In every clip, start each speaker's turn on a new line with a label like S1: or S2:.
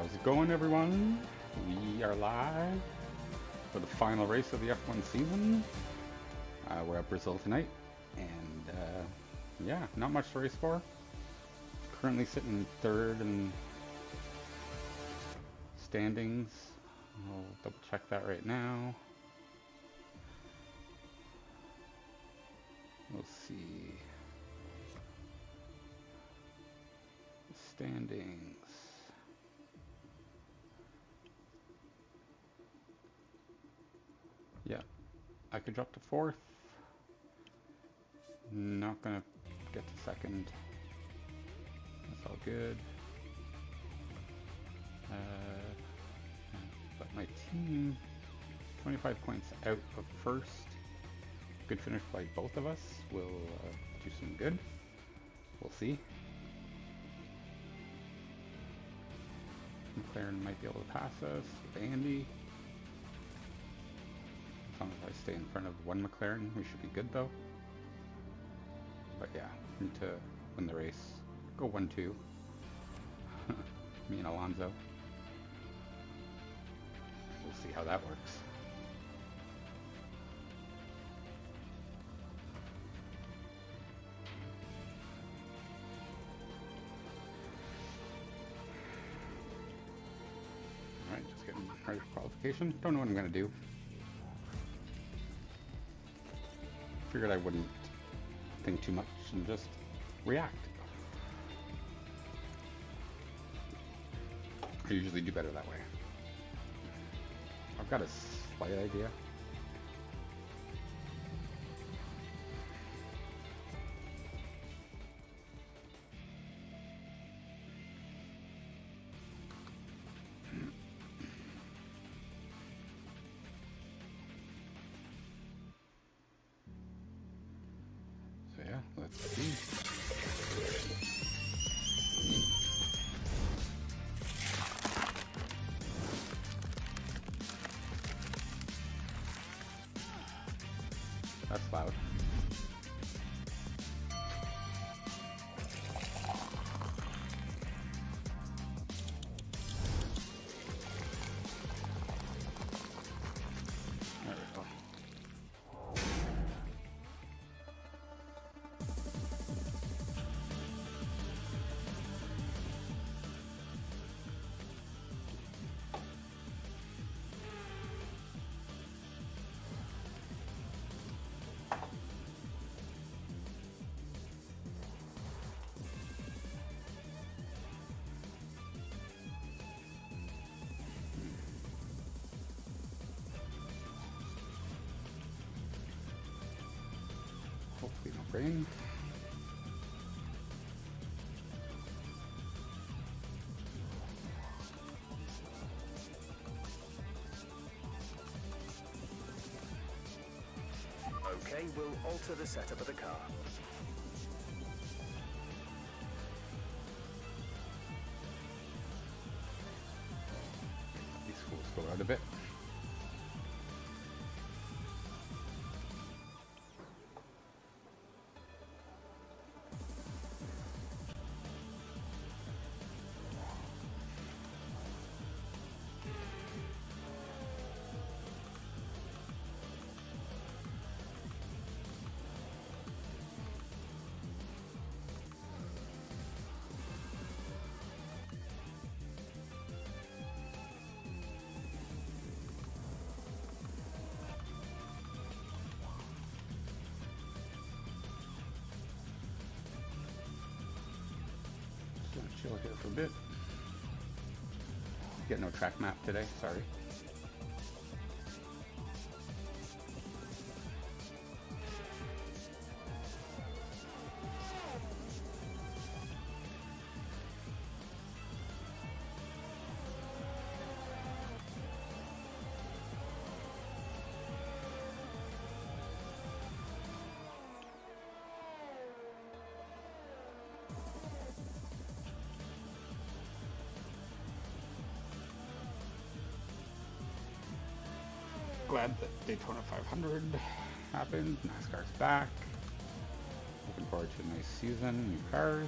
S1: How's it going, everyone? We are live for the final race of the F1 season. We're at Brazil tonight, and yeah, not much to race for. Currently sitting third in standings. I'll double check that right now. We'll see. Standings. Yeah, I could drop to fourth. Not gonna get to second. That's all good. But my team, 25 points out of first. Good finish by both of us. We'll do some good. We'll see. McLaren might be able to pass us with Andy. As long as I stay in front of one McLaren, we should be good though. But yeah, need to win the race. Go 1-2. Me and Alonso. We'll see how that works. Alright, just getting ready for qualification. Don't know what I'm going to do. Figured I wouldn't think too much and just react. I usually do better that way. I've got a slight idea. So yeah, let's see. That's loud. There we go. Hopefully no rain.
S2: Okay, we'll alter the setup of the car.
S1: These fools go out a bit. Gonna chill here for a bit. Get no track map today, sorry. Glad that Daytona 500 happened. NASCAR's back. Looking forward to a nice season, new cars.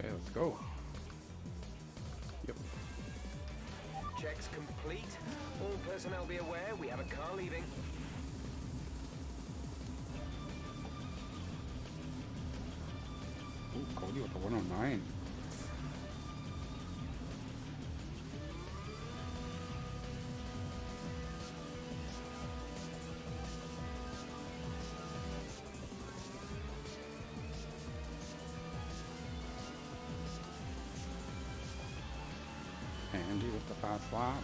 S1: Okay, let's go. Yep.
S2: Checks complete. All personnel be aware we have a car leaving.
S1: Ooh, Cody with the 109. Andy with the fast lap.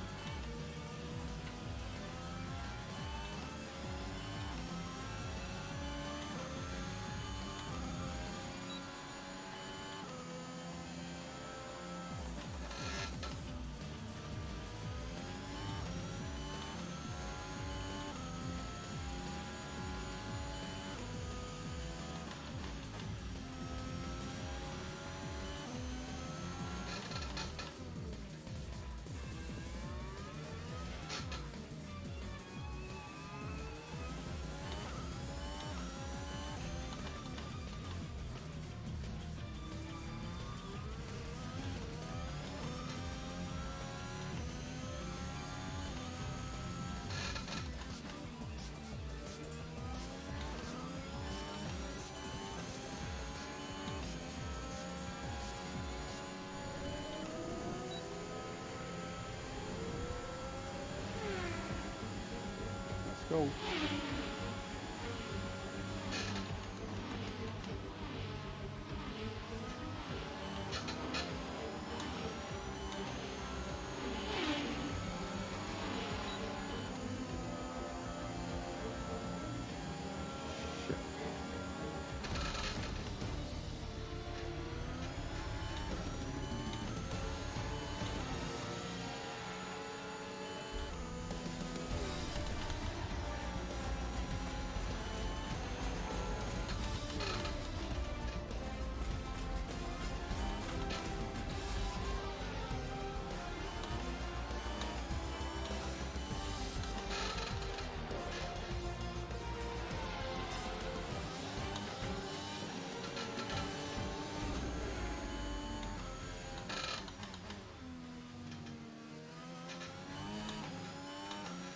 S1: Let's go. Shit.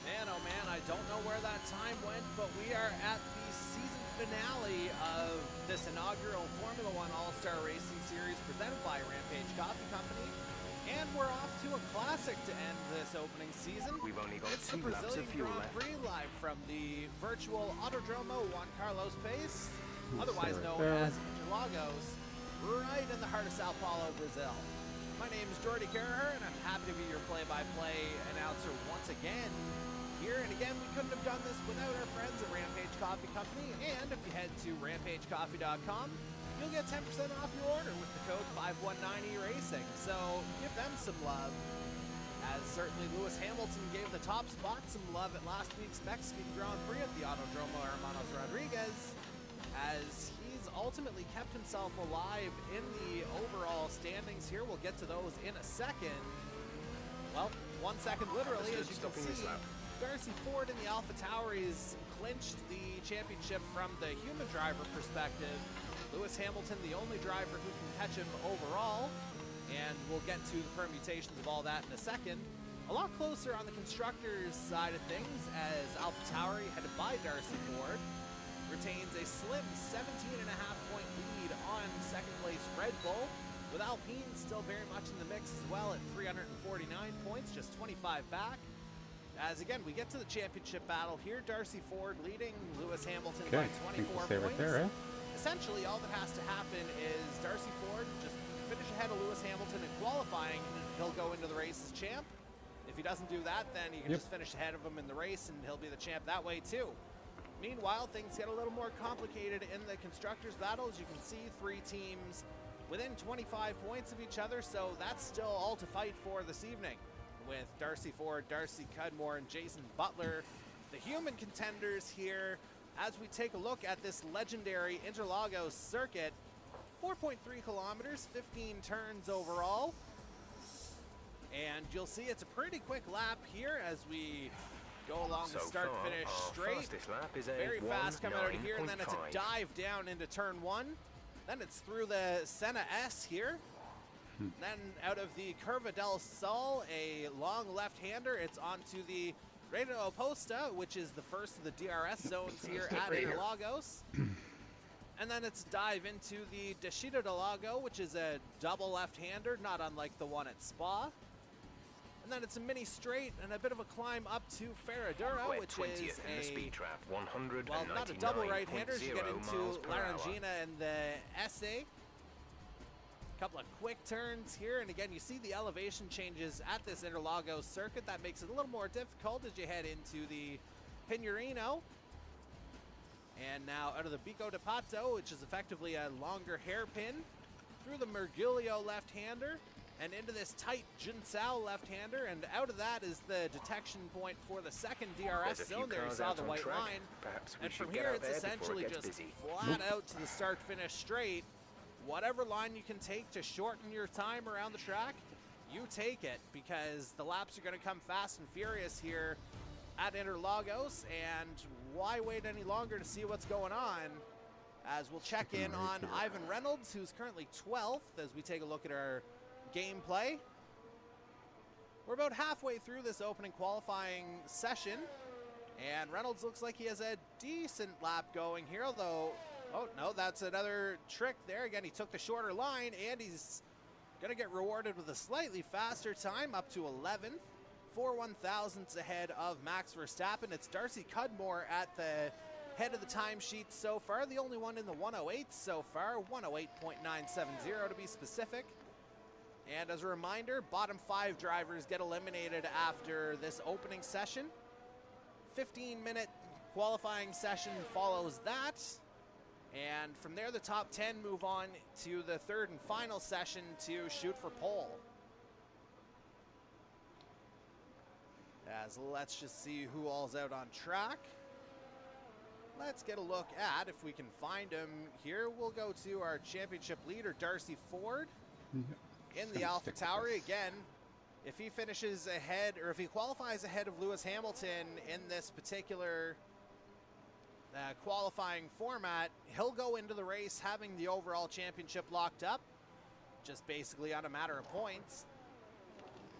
S3: Man, oh man, I don't know where that time went, but we are at the season finale of this inaugural Formula One All-Star Racing Series presented by Rampage Coffee Company. And we're off to a classic to end this opening season.
S2: We've only got
S3: It's the
S2: 2 laps of
S3: Brazilian
S2: fuel
S3: Grand
S2: left.
S3: Prix live from the virtual Autodromo Juan Carlos Pace, otherwise
S1: right
S3: known
S1: there.
S3: as Interlagos, right in the heart of Sao Paulo, Brazil. My name is Jordy Carraher, and I'm happy to be your play-by-play announcer once again. Here and again, we couldn't have done this without our friends at Rampage Coffee Company. And if you head to rampagecoffee.com, you'll get 10% off your order with the code 519ERACING. So give them some love, as certainly Lewis Hamilton gave the top spot some love at last week's Mexican Grand Prix at the Autodromo Hermanos Rodriguez, as he's ultimately kept himself alive in the overall standings here. We'll get to those in a second. Well, 1 second literally, as you can
S2: Stopping this
S3: see.
S2: lap.
S3: Darcy Ford in the Alpha Tauris clinched the championship from the human driver perspective. Lewis Hamilton, the only driver who can catch him overall. And we'll get to the permutations of all that in a second. A lot closer on the constructors' side of things, as Alpha Tauri, headed by Darcy Ford, retains a slim 17.5-point lead on second place Red Bull, with Alpine still very much in the mix as well at 349 points, just 25 back. As again, we get to the championship battle here. Darcy Ford leading Lewis Hamilton by
S1: Okay, I think
S3: 24
S1: we'll stay
S3: points.
S1: right there, eh?
S3: Essentially, all that has to happen is Darcy Ford just finish ahead of Lewis Hamilton in qualifying, and he'll go into the race as champ. If he doesn't do that, then he can just finish ahead of him in the race, and he'll be the champ that way too. Meanwhile, things get a little more complicated in the constructors' battles. You can see 3 teams within 25 points of each other, so that's still all to fight for this evening, with Darcy Ford, Darcy Cudmore, and Jason Butler, the human contenders here, as we take a look at this legendary Interlagos circuit. 4.3 kilometers, 15 turns overall. And you'll see it's a pretty quick lap here as we go along the start-finish straight.
S2: Fastest lap is a
S3: Very fast coming out of here, and then it's a
S2: 1:09.5.
S3: dive down into turn 1. Then it's through the Senna S here, Then out of the Curva del Sol, a long left-hander. It's onto the Reino Oposta, which is the first of the DRS zones here at Interlagos. And then it's dive into the Descida del Lago, which is a double left-hander, not unlike the one at Spa. And then it's a mini straight and a bit of a climb up to Ferradura, which is
S2: in the speed trap, 199.0
S3: well, not a double right-hander. You get into
S2: miles per hour.
S3: Laranjina and the Essay. Couple of quick turns here, and again, you see the elevation changes at this Interlagos circuit. That makes it a little more difficult as you head into the Pinarino. And now out of the Bico de Pato, which is effectively a longer hairpin, through the Mergulio left-hander, and into this tight Jinsao left-hander, and out of that is the detection point for the second DRS zone. There you saw the white line. And from here, it's essentially just flat out to the start-finish straight. Whatever line you can take to shorten your time around the track, you take it, because the laps are going to come fast and furious here at Interlagos, and why wait any longer to see what's going on, as we'll check in on Ivan Reynolds, who's currently 12th, as we take a look at our gameplay. We're about halfway through this opening qualifying session, and Reynolds looks like he has a decent lap going here, although, oh no, that's another trick there. Again, he took the shorter line, and he's going to get rewarded with a slightly faster time, up to 11th. 4 1,000ths ahead of Max Verstappen. It's Darcy Cudmore at the head of the timesheet so far, the only one in the 108 so far, 108.970 to be specific. And as a reminder, bottom 5 drivers get eliminated after this opening session. 15-minute qualifying session follows that. And from there, the top 10 move on to the third and final session to shoot for pole. As let's just see who all's out on track. Let's get a look at, if we can find him here, we'll go to our championship leader, Darcy Ford, in the Alpha Tauri. Again, if he finishes ahead, or if he qualifies ahead of Lewis Hamilton in this particular qualifying format, he'll go into the race having the overall championship locked up, just basically on a matter of points.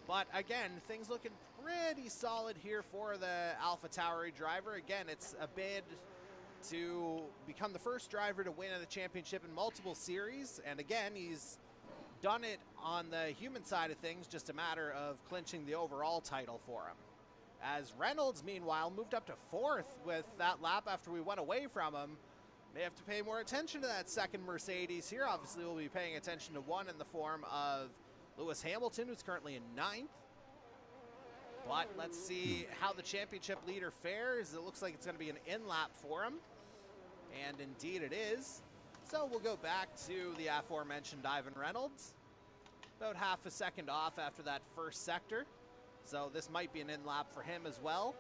S3: But again, things looking pretty solid here for the Alpha Tauri driver. Again, it's a bid to become the first driver to win the championship in multiple series. And again, he's done it on the human side of things, just a matter of clinching the overall title for him. As Reynolds, meanwhile, moved up to 4th with that lap after we went away from him. May have to pay more attention to that second Mercedes here. Obviously, we'll be paying attention to one in the form of Lewis Hamilton, who's currently in 9th. But let's see how the championship leader fares. It looks like it's going to be an in-lap for him. And indeed it is. So we'll go back to the aforementioned Ivan Reynolds. About half a second off after that first sector. So this might be an in-lap for him as well.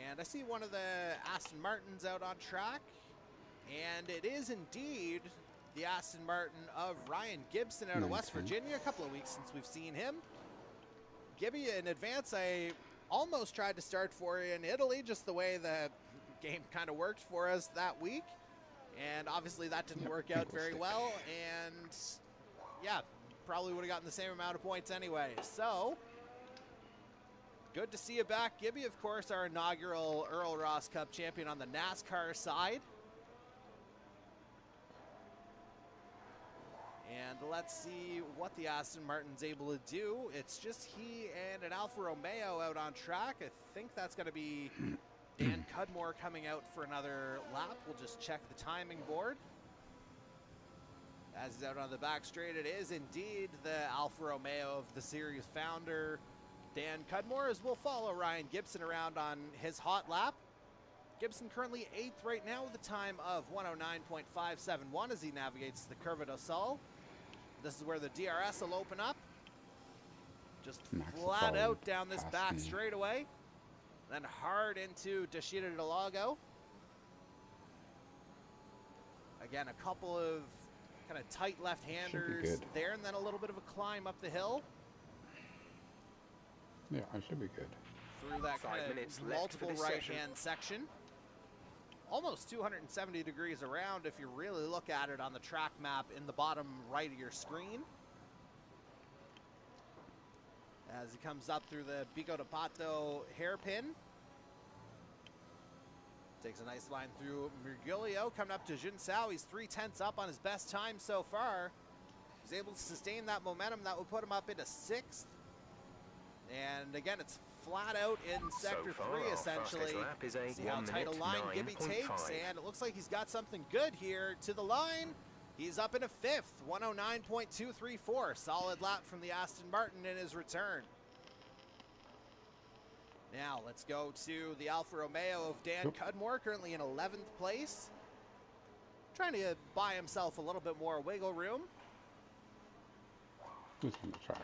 S3: And I see one of the Aston Martins out on track. And it is indeed the Aston Martin of Ryan Gibson out of West Virginia. A couple of weeks since we've seen him. Gibby, in advance, I almost tried to start for you in Italy, just the way the game kind of worked for us that week. And obviously that didn't work out very well. And yeah, probably would have gotten the same amount of points anyway. So, good to see you back, Gibby. Of course, our inaugural Earl Ross Cup champion on the NASCAR side. And let's see what the Aston Martin's able to do. It's just he and an Alfa Romeo out on track. I think that's going to be Dan Cudmore coming out for another lap. We'll just check the timing board. As he's out on the back straight, it is indeed the Alfa Romeo of the series founder, Dan Cudmore, as we'll follow Ryan Gibson around on his hot lap. Gibson currently 8th right now with a time of 109.571 as he navigates the Curva do Sol. This is where the DRS will open up. Just flat out down this back straightaway. Then hard into Descida del Lago. Again, a couple of kind of tight left-handers there, and then a little bit of a climb up the hill.
S1: Yeah, I should be good.
S3: Through that kind of multiple right-hand section. almost 270 degrees around if you really look at it on the track map in the bottom right of your screen. As he comes up through the Pico de Pato hairpin. Takes a nice line through Mergulio, coming up to Junsao. He's 3/10 up on his best time so far. He's able to sustain that momentum. That would put him up into 6th. And again, it's flat out in sector 3, essentially. See how tight a line Gibby takes, and it looks like he's got something good here to the line. He's up in a 5th, 109.234. Solid lap from the Aston Martin in his return. Now let's go to the Alfa Romeo of Dan Cudmore, currently in 11th place. Trying to buy himself a little bit more wiggle room.
S1: Who's on the track?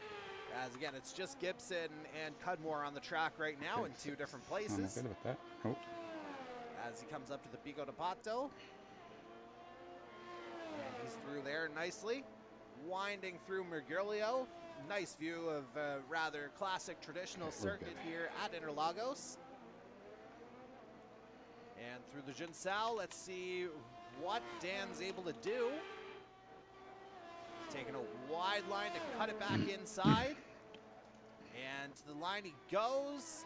S3: As again, it's just Gibson and Cudmore on the track right now in 2 different places.
S1: I'm good with that. Oh.
S3: As he comes up to the Pico de Pato. And he's through there nicely. Winding through Mergulio. Nice view of a rather classic traditional circuit here at Interlagos. And through the Junsao, let's see what Dan's able to do. Taking a wide line to cut it back inside. And to the line he goes.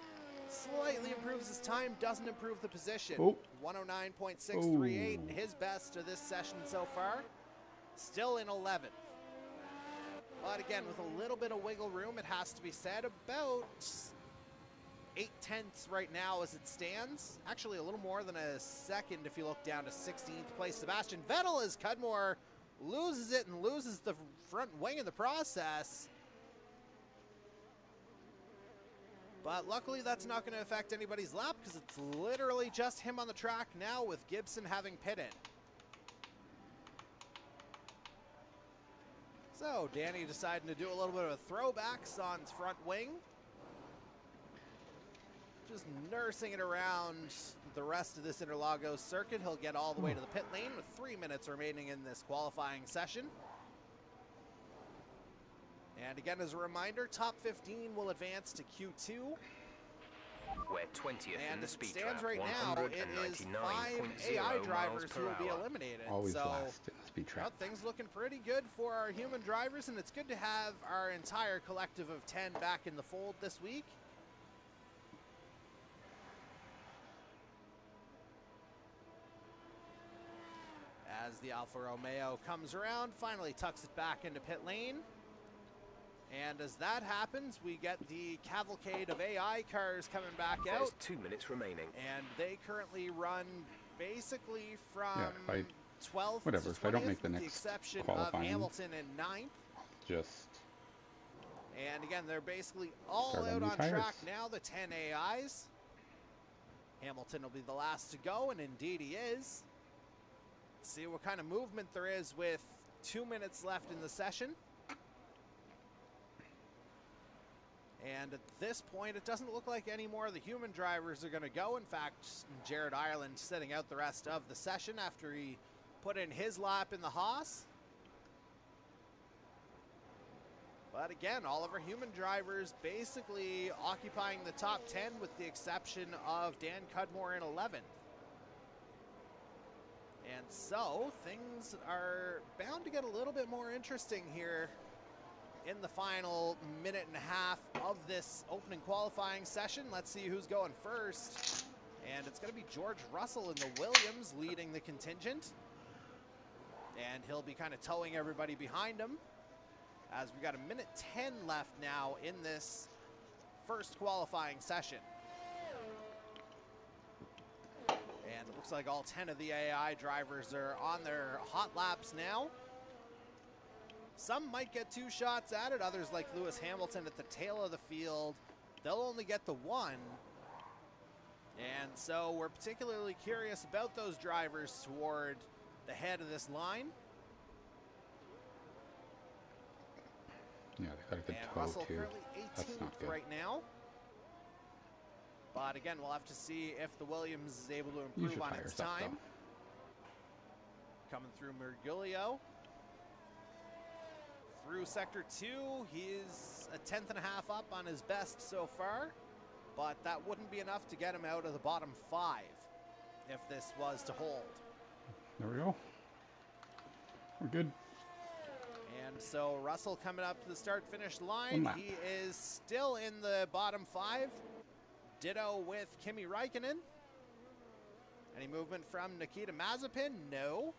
S3: Slightly improves his time, doesn't improve the position. 109.638, his best of this session so far. Still in 11th. But again, with a little bit of wiggle room, it has to be said, about 8/10 right now as it stands. Actually, a little more than a second if you look down to 16th place. Sebastian Vettel as Cudmore loses it and loses the front wing in the process. But luckily, that's not going to affect anybody's lap because it's literally just him on the track now with Gibson having pitted. So Danny deciding to do a little bit of a throwbacks on his front wing. Just nursing it around the rest of this Interlagos circuit. He'll get all the way to the pit lane with 3 minutes remaining in this qualifying session. And again, as a reminder, top 15 will advance to Q2.
S2: We're 20th
S3: and
S2: in the
S3: as it
S2: speed
S3: stands
S2: trap,
S3: right now, it is 5 AI drivers who will be eliminated.
S1: Always
S3: so
S1: last in the speed trap.
S3: things looking pretty good for our human drivers, and it's good to have our entire collective of 10 back in the fold this week. As the Alfa Romeo comes around, finally tucks it back into pit lane. And as that happens, we get the cavalcade of AI cars coming back out.
S2: There's 2 minutes remaining.
S3: And they currently run basically from 12th to 20th,
S1: if I don't make the
S3: with the
S1: next
S3: exception of
S1: qualifying,
S3: Hamilton in 9th.
S1: just
S3: And again, they're basically all
S1: start
S3: out
S1: on
S3: on
S1: new
S3: track
S1: tires.
S3: now, the 10 AIs. Hamilton will be the last to go, and indeed he is. See what kind of movement there is with 2 minutes left in the session. And at this point, it doesn't look like any more of the human drivers are going to go. In fact, Jared Ireland sitting out the rest of the session after he put in his lap in the Haas. But again, all of our human drivers basically occupying the top 10 with the exception of Dan Cudmore in 11th. And so things are bound to get a little bit more interesting here in the final minute and a half of this opening qualifying session. Let's see who's going first. And it's going to be George Russell in the Williams leading the contingent. And he'll be kind of towing everybody behind him, as we've got a minute 10 left now in this first qualifying session. And it looks like all 10 of the AI drivers are on their hot laps now. Some might get 2 shots at it, others like Lewis Hamilton at the tail of the field, they'll only get the 1. And so we're particularly curious about those drivers toward the head of this line.
S1: Yeah, they got a good
S3: And
S1: toe
S3: Russell
S1: too.
S3: currently
S1: That's not
S3: 18th
S1: good.
S3: right now. But again, we'll have to see if the Williams is able to improve
S1: Use your
S3: on
S1: tires
S3: its
S1: up,
S3: time. Coming through Mergulio. Through sector 2, he's a 10th and a half up on his best so far, but that wouldn't be enough to get him out of the bottom 5. if this was to hold.
S1: There we go. We're good.
S3: And so Russell coming up to the start-finish line.
S1: One lap.
S3: He is still in the bottom 5. Ditto with Kimi Räikkönen. Any movement from Nikita Mazepin? No.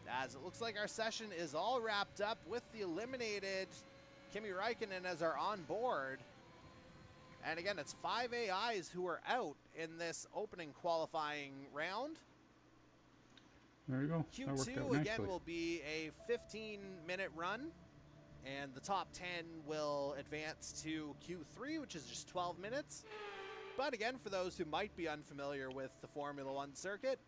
S3: As it looks like our session is all wrapped up with the eliminated Kimi Räikkönen as our on board. And again, it's 5 AIs who are out in this opening qualifying round.
S1: There you go. That worked out
S3: Q2 again
S1: nicely.
S3: will be a 15-minute run, and the top 10 will advance to Q3, which is just 12 minutes. But again, for those who might be unfamiliar with the Formula One circuit,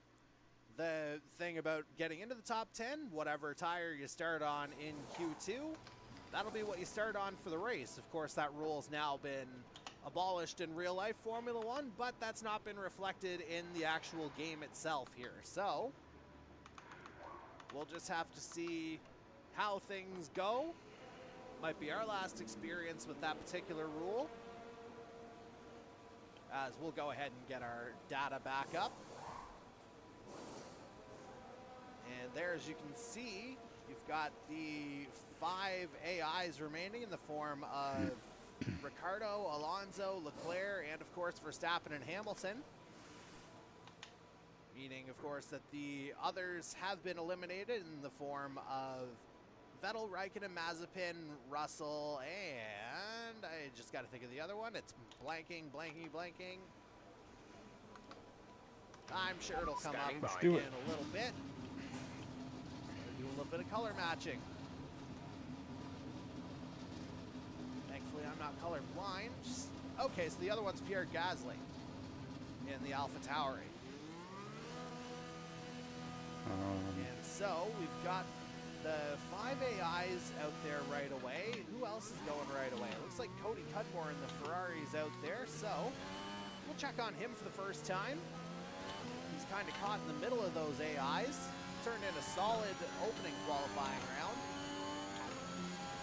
S3: the thing about getting into the top 10, whatever tire you start on in Q2, that'll be what you start on for the race. Of course, that rule's now been abolished in real life Formula One, but that's not been reflected in the actual game itself here. So we'll just have to see how things go. Might be our last experience with that particular rule. As we'll go ahead and get our data back up. And there, as you can see, you've got the 5 AIs remaining in the form of Ricciardo, Alonso, Leclerc, and of course Verstappen and Hamilton. Meaning, of course, that the others have been eliminated in the form of Vettel, Raikkonen, Mazepin, Russell, and I just got to think of the other one. It's blanking. I'm sure it'll come
S2: Standing
S3: up
S2: by.
S3: in a little bit. Do a little bit of color matching. Thankfully, I'm not color blind. Okay, so the other one's Pierre Gasly in the Alpha Tauri. And so we've got the 5 AIs out there right away. Who else is going right away? It looks like Cody Cudmore in the Ferrari's out there. So we'll check on him for the first time. He's kind of caught in the middle of those AIs. Turned in a solid opening qualifying round.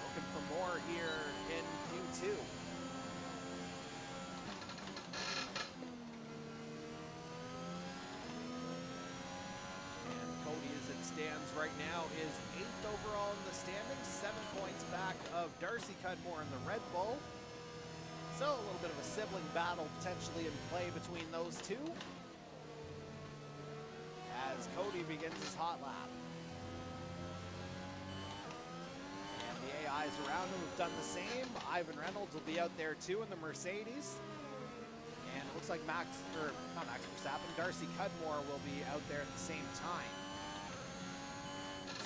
S3: Looking for more here in Q2. Stands right now is 8th overall in the standings, 7 points back of Darcy Cudmore in the Red Bull. So a little bit of a sibling battle potentially in play between those two as Cody begins his hot lap. And the AIs around him have done the same. Ivan Reynolds will be out there too in the Mercedes. And it looks like not Max Verstappen, Darcy Cudmore will be out there at the same time.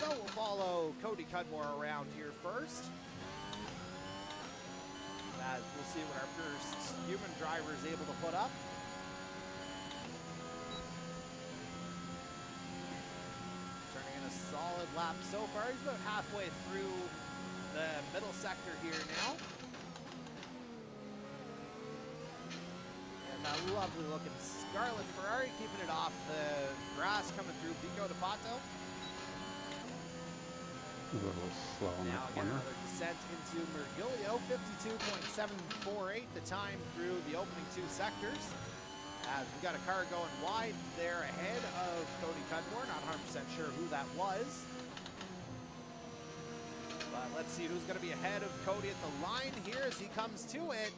S3: So we'll follow Cody Cudmore around here first. As we'll see what our first human driver is able to put up. Turning in a solid lap so far. He's about halfway through the middle sector here now. And that lovely looking Scarlet Ferrari keeping it off the grass coming through Pico de Pato.
S1: A little slow on
S3: Now
S1: that
S3: again,
S1: corner.
S3: another descent into Mergilio, 52.748 the time through the opening 2 sectors. As we got a car going wide there ahead of Cody Cudmore, not 100% sure who that was. But let's see who's going to be ahead of Cody at the line here as he comes to it.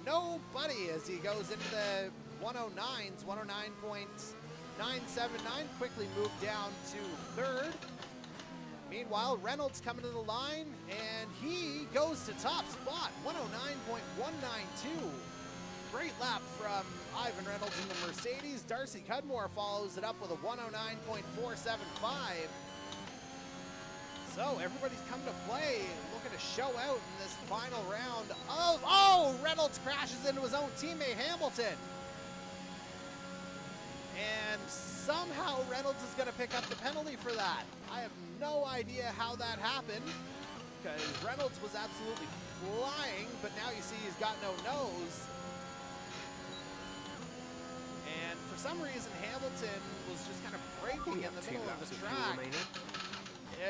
S3: Nobody as he goes into the 109s, 109.979, quickly moved down to 3rd. Meanwhile, Reynolds coming to the line, and he goes to top spot, 109.192. Great lap from Ivan Reynolds in the Mercedes. Darcy Cudmore follows it up with a 109.475. So everybody's come to play, looking to show out in this final round of, oh, Reynolds crashes into his own teammate Hamilton. And somehow Reynolds is going to pick up the penalty for that. I have no idea how that happened, because Reynolds was absolutely flying, but now you see he's got no nose. And for some reason, Hamilton was just kind of braking in the middle of the track.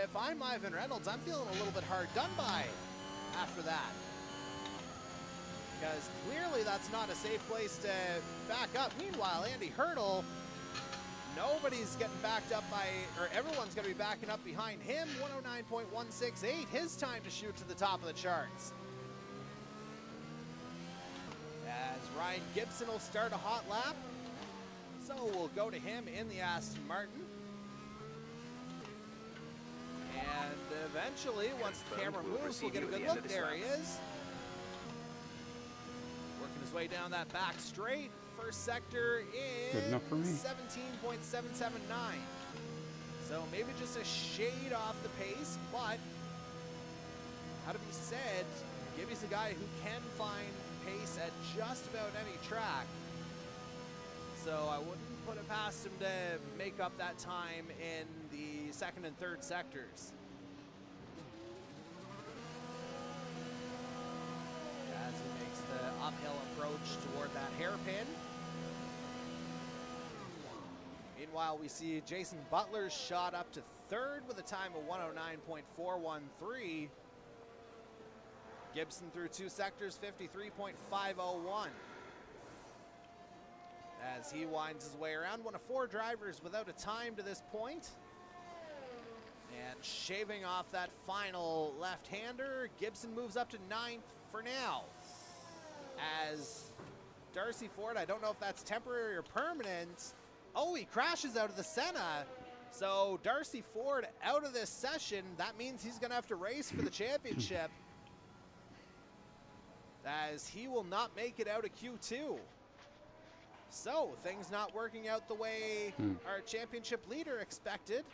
S3: If I'm Ivan Reynolds, I'm feeling a little bit hard done by after that. because clearly that's not a safe place to back up. Meanwhile, Andy Hurdle, nobody's getting backed up by, or everyone's going to be backing up behind him. 109.168, his time to shoot to the top of the charts. As Ryan Gibson will start a hot lap. So we'll go to him in the Aston Martin. And eventually, once the camera moves, we'll get a good look. There he is. Working his way down that back straight. First sector in 17.779. So maybe just a shade off the pace, but how to be said, Gibby's a guy who can find pace at just about any track. So I wouldn't put it past him to make up that time in the second and third sectors. As he makes the uphill approach toward that hairpin. Meanwhile, we see Jason Butler's shot up to third with a time of 109.413. Gibson through two sectors, 53.501. As he winds his way around, one of four drivers without a time to this point. And shaving off that final left-hander, Gibson moves up to ninth for now. As Darcy Ford, I don't know if that's temporary or permanent. Oh, he crashes out of the Senna. So Darcy Ford out of this session. That means he's going to have to race for the championship, as he will not make it out of Q2. So things not working out the way our championship leader expected.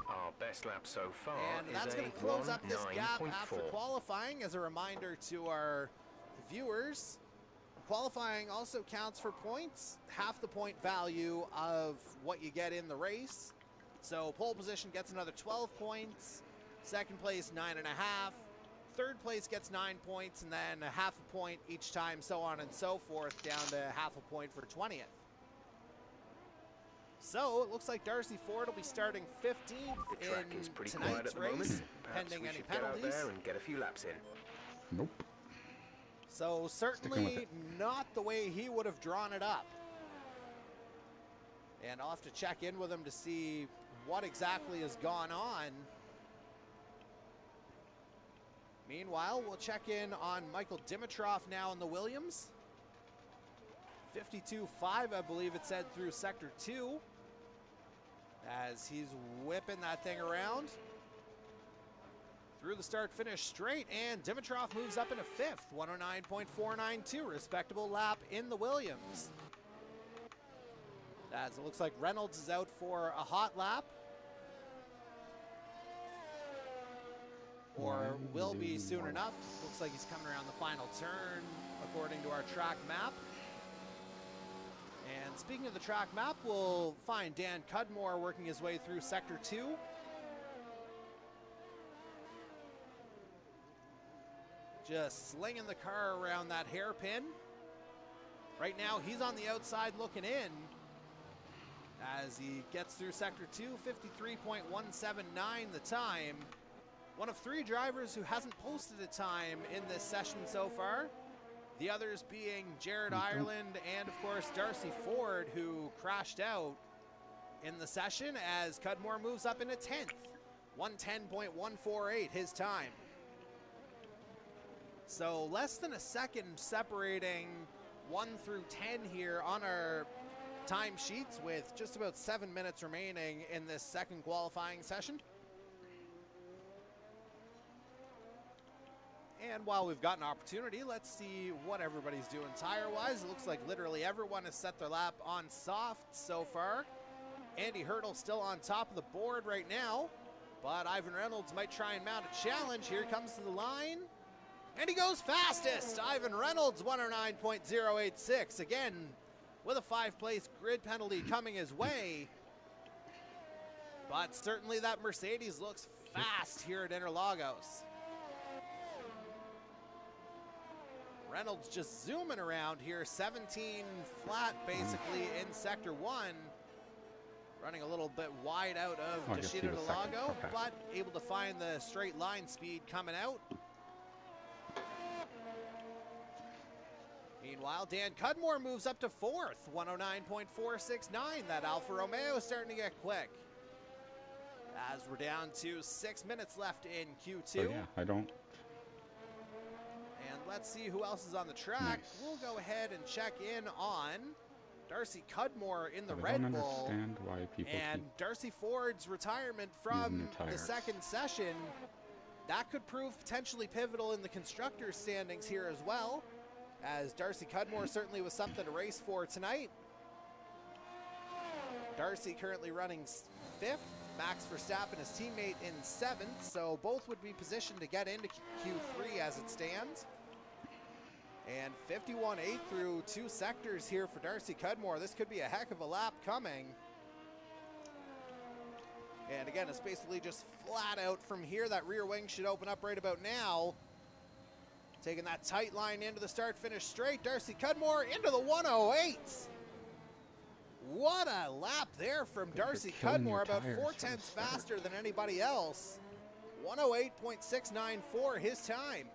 S2: Our best lap so far
S3: and that's going to close up this gap after qualifying. As a reminder to our viewers, qualifying also counts for points, half the point value of what you get in the race. So pole position gets another 12 points, second place 9.5, third place gets 9 points, and then a half a point each time, so on and so forth, down to half a point for 20th. So it looks like Darcy Ford will be starting 15th in tonight's race, pending any penalties.
S2: Get out there and get a few laps in.
S1: Nope.
S3: So certainly not the way he would have drawn it up. And I'll have to check in with him to see what exactly has gone on. Meanwhile, we'll check in on Michael Dimitrov now in the Williams. 52.5, I believe it said, through sector 2. As he's whipping that thing around. Through the start-finish straight, and Dimitrov moves up into 5th, 109.492, respectable lap in the Williams. As it looks like Reynolds is out for a hot lap. Or will be soon enough. Looks like he's coming around the final turn, according to our track map. And speaking of the track map, we'll find Dan Cudmore working his way through sector 2. Just slinging the car around that hairpin. Right now, he's on the outside looking in as he gets through sector 2, 53.179 the time. One of three drivers who hasn't posted a time in this session so far. The others being Jared Ireland and, of course, Darcy Ford, who crashed out in the session as Cudmore moves up into 10th. 110.148 his time. So less than a second separating 1 through 10 here on our time sheets, with just about 7 minutes remaining in this second qualifying session. And while we've got an opportunity, let's see what everybody's doing tire-wise. It looks like literally everyone has set their lap on soft so far. Andy Hurdle still on top of the board right now, but Ivan Reynolds might try and mount a challenge. Here comes to the line, and he goes fastest. Ivan Reynolds, 109.086. Again, with a 5-place grid penalty coming his way. But certainly that Mercedes looks fast here at Interlagos. Reynolds just zooming around here, 17 flat basically in sector 1. Running a little bit wide out of Tashida Delago, but able to find the straight line speed coming out. Meanwhile, Dan Cudmore moves up to 4th, 109.469. That Alfa Romeo is starting to get quick. As we're down to 6 minutes left in Q2.
S1: So yeah, I don't.
S3: And let's see who else is on the track.
S1: Nice.
S3: We'll go ahead and check in on Darcy Cudmore in the
S1: I
S3: Red
S1: don't
S3: Bull.
S1: understand why people
S3: And
S1: keep.
S3: Darcy Ford's retirement
S1: Using
S3: from
S1: the
S3: the
S1: tires.
S3: second session. That could prove potentially pivotal in the constructors' standings here as well, as Darcy Cudmore certainly was something to race for tonight. Darcy currently running 5th, Max Verstappen, his teammate, in 7th, so both would be positioned to get into Q3 as it stands. And 51.8 through 2 sectors here for Darcy Cudmore. This could be a heck of a lap coming. And again, it's basically just flat out from here. That rear wing should open up right about now. Taking that tight line into the start-finish straight. Darcy Cudmore into the 108. What a lap there from Darcy Cudmore. About 4/10 faster than anybody else. 108.694 his time.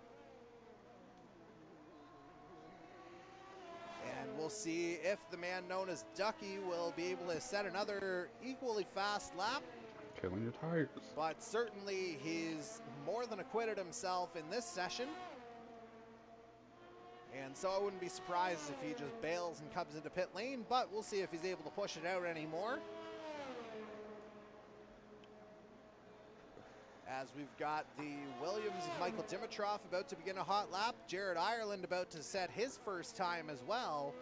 S3: And we'll see if the man known as Ducky will be able to set another equally fast lap.
S1: Killing your tires.
S3: But certainly he's more than acquitted himself in this session. And so I wouldn't be surprised if he just bails and comes into pit lane, but we'll see if he's able to push it out anymore. As we've got the Williams of Michael Dimitrov about to begin a hot lap. Jared Ireland about to set his first time as well.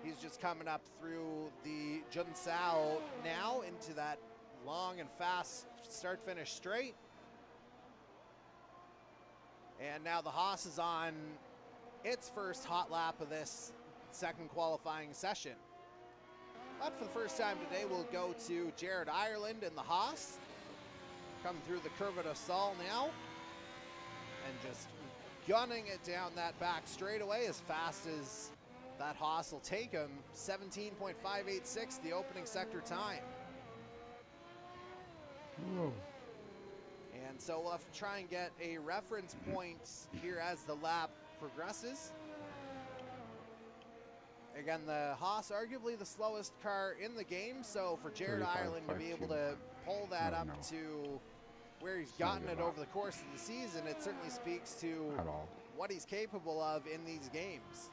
S3: He's just coming up through the Junsao now into that long and fast start-finish straight. And now the Haas is on its first hot lap of this second qualifying session. But for the first time today, we'll go to Jared Ireland in the Haas. Come through the Curva do Sol now. And just gunning it down that back straightaway as fast as that Haas will take him. 17.586, the opening sector time.
S1: Whoa.
S3: And so we'll have to try and get a reference point here as the lap progresses. Again, the Haas arguably the slowest car in the game, so for Jared Ireland to be able to pull that up to where he's gotten it over the course of the season, it certainly speaks to what he's capable of in these games.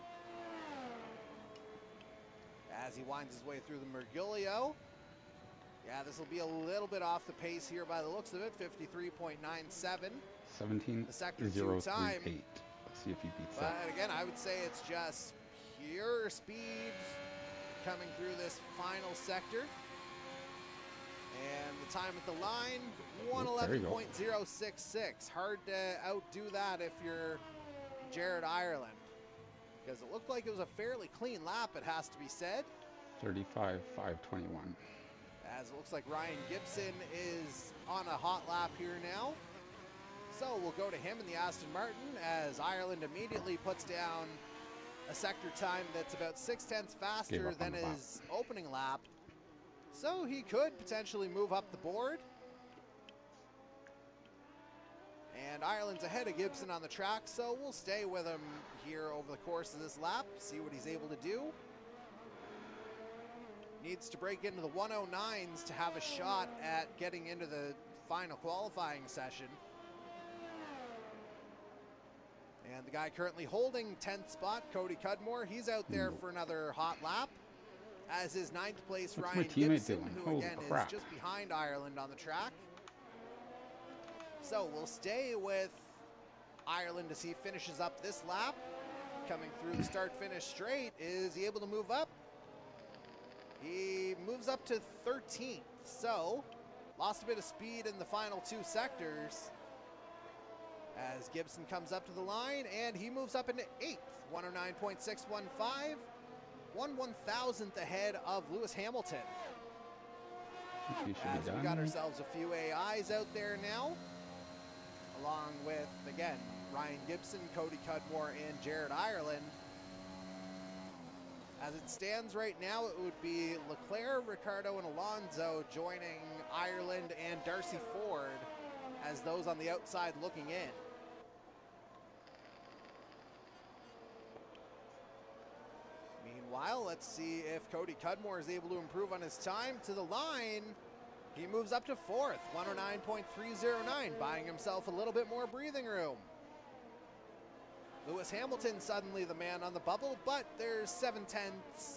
S3: As he winds his way through the Mergulio. Yeah, this will be a little bit off the pace here by the looks of it. 53.97.
S1: 17.
S3: The sector
S1: 0,
S3: 2 time.
S1: 3, 8. Let's see if he beats
S3: But
S1: that.
S3: again, I would say it's just pure speed coming through this final sector. And the time at the line, 111.066. Hard to outdo that if you're Jared Ireland, because it looked like it was a fairly clean lap, it has to be said.
S1: 35.521.
S3: As it looks like Ryan Gibson is on a hot lap here now. So we'll go to him in the Aston Martin as Ireland immediately puts down a sector time that's about 6/10 faster than his opening lap. So he could potentially move up the board. And Ireland's ahead of Gibson on the track, so we'll stay with him here over the course of this lap, see what he's able to do. Needs to break into the 109s to have a shot at getting into the final qualifying session. And the guy currently holding 10th spot, Cody Cudmore, he's out there for another hot lap, as is 9th place Ryan Gibson, who again is just behind Ireland on the track. So we'll stay with Ireland as he finishes up this lap. Coming through the start-finish straight, is he able to move up? He moves up to 13th, so lost a bit of speed in the final 2 sectors. As Gibson comes up to the line, and he moves up into 8th, 109.615, 1/1000th ahead of Lewis Hamilton. As we got ourselves a few AIs out there now, along with, again, Ryan Gibson, Cody Cudmore, and Jared Ireland. As it stands right now, it would be Leclerc, Ricciardo, and Alonso joining Ireland and Darcy Ford as those on the outside looking in. Let's see if Cody Cudmore is able to improve on his time to the line. He moves up to 4th, 109.309, buying himself a little bit more breathing room. Lewis Hamilton suddenly the man on the bubble, but there's 0.7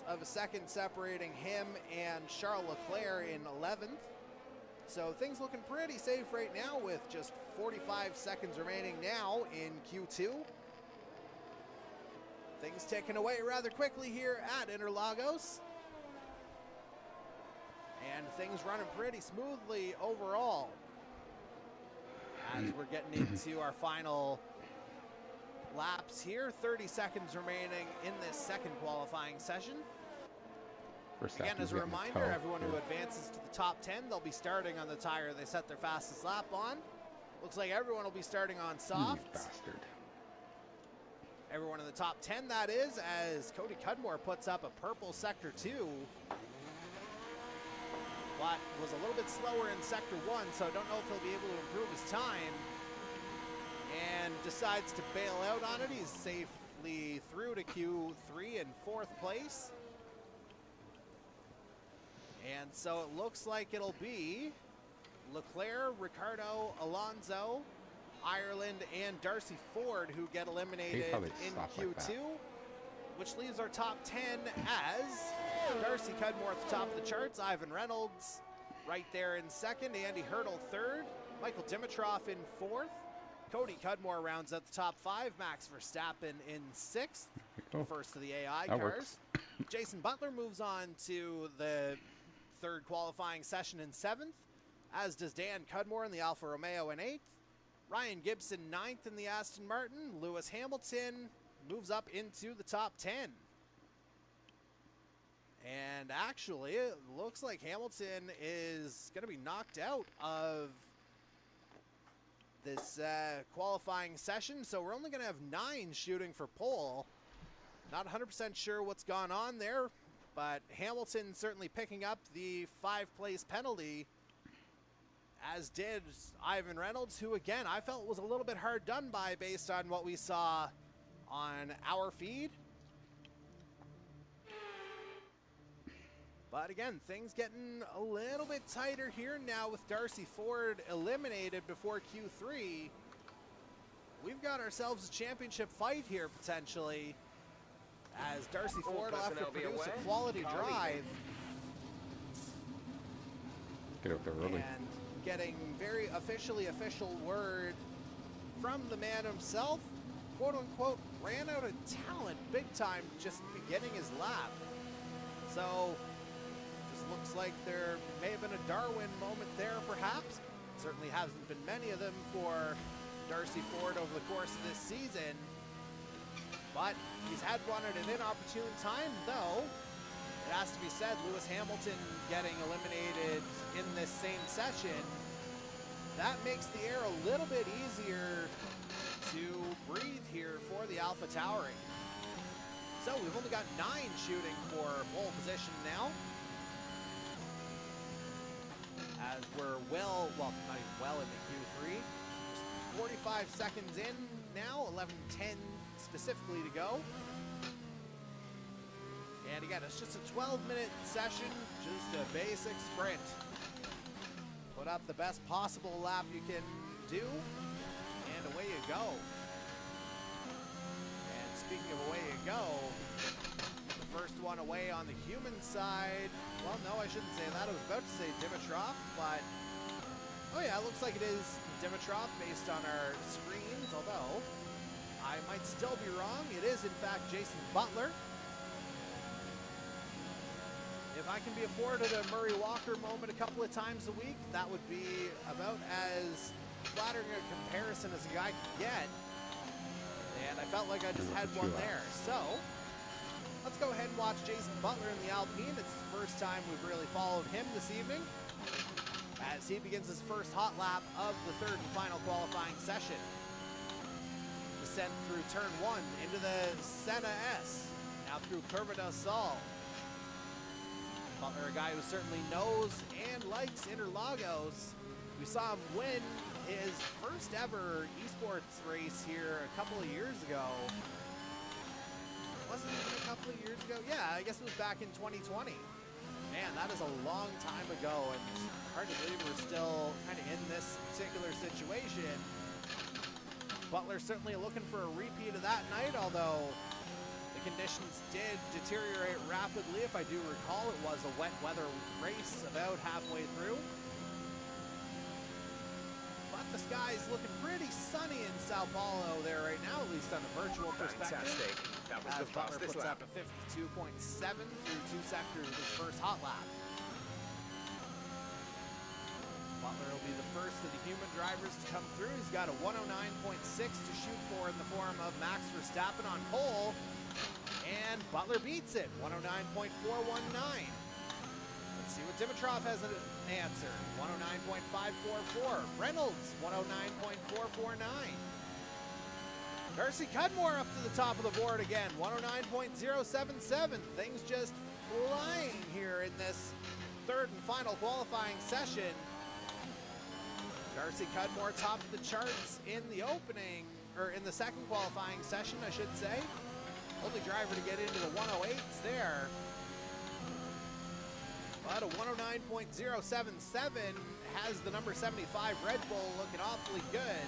S3: of a second separating him and Charles Leclerc in 11th. So things looking pretty safe right now with just 45 seconds remaining now in Q2. Things ticking away rather quickly here at Interlagos. And things running pretty smoothly overall as we're getting into our final laps here. 30 seconds remaining in this second qualifying session. Again, as a reminder, everyone who advances to the top 10, they'll be starting on the tire they set their fastest lap on. Looks like everyone will be starting on soft.
S1: You bastard.
S3: Everyone in the top 10, that is, as Cody Cudmore puts up a purple Sector 2. But was a little bit slower in Sector 1, so I don't know if he'll be able to improve his time. And decides to bail out on it. He's safely through to Q3 in 4th place. And so it looks like it'll be Leclerc, Ricardo, Alonso, Ireland, and Darcy Ford who get eliminated in Q2, which leaves our top 10 as Darcy Cudmore at the top of the charts, Ivan Reynolds right there in 2nd, Andy Hurdle 3rd, Michael Dimitrov in 4th, Cody Cudmore rounds out the top 5, Max Verstappen in 6th, first of the AI cars. Jason Butler moves on to the 3rd qualifying session in 7th, as does Dan Cudmore in the Alfa Romeo in 8th. Ryan Gibson 9th in the Aston Martin. Lewis Hamilton moves up into the top 10. And actually, it looks like Hamilton is going to be knocked out of this qualifying session. So we're only going to have 9 shooting for pole. Not 100% sure what's gone on there, but Hamilton certainly picking up the 5th-place penalty, as did Ivan Reynolds, who, again, I felt was a little bit hard done by based on what we saw on our feed. But again, things getting a little bit tighter here now with Darcy Ford eliminated before Q3. We've got ourselves a championship fight here, potentially, as Darcy Ford will have to produce a quality drive.
S1: Get out there early.
S3: And getting very official word from the man himself, quote unquote, ran out of talent big time just beginning his lap. So just looks like there may have been a Darwin moment there perhaps. Certainly hasn't been many of them for Darcy Ford over the course of this season. But he's had one at an inopportune time, though. It has to be said, Lewis Hamilton getting eliminated in this same session, that makes the air a little bit easier to breathe here for the Alpha Tauri. So we've only got 9 shooting for pole position now. As we're well into Q3. Just 45 seconds in now, 11:10 specifically to go. And again, it's just a 12-minute session, just a basic sprint. Put up the best possible lap you can do, and away you go. And speaking of away you go, the first one away on the human side, well, no, I shouldn't say that. I was about to say Dimitrov, but, oh yeah, it looks like it is Dimitrov based on our screens, although I might still be wrong. It is, in fact, Jason Butler. If I can be afforded a Murray Walker moment a couple of times a week, that would be about as flattering a comparison as a guy could get. And I felt like I just had one there. So, let's go ahead and watch Jason Butler in the Alpine. It's the first time we've really followed him this evening, as he begins his first hot lap of the 3rd and final qualifying session. Descent through turn 1 into the Senna S, now through Curva del Sol. Butler, a guy who certainly knows and likes Interlagos. We saw him win his first ever esports race here a couple of years ago. wasn't even a couple of years ago. Yeah, I guess it was back in 2020. Man, that is a long time ago, and hard to believe we're still kind of in this particular situation. Butler certainly looking for a repeat of that night, although the conditions did deteriorate rapidly. If I do recall, it was a wet weather race about halfway through. But the sky's looking pretty sunny in Sao Paulo there right now, at least on a virtual perspective.
S2: Fantastic. That was the
S3: Butler
S2: fastest
S3: puts
S2: lap.
S3: up a 52.7 through 2 sectors of his first hot lap. Butler will be the first of the human drivers to come through. He's got a 109.6 to shoot for in the form of Max Verstappen on pole. And Butler beats it, 109.419. Let's see what Dimitrov has an answer, 109.544. Reynolds, 109.449. Darcy Cudmore up to the top of the board again, 109.077. Things just flying here in this third and final qualifying session. Darcy Cudmore top of the charts in the opening, or in the second qualifying session, I should say. Only driver to get into the 108s there. But a 109.077 has the number 75 Red Bull looking awfully good.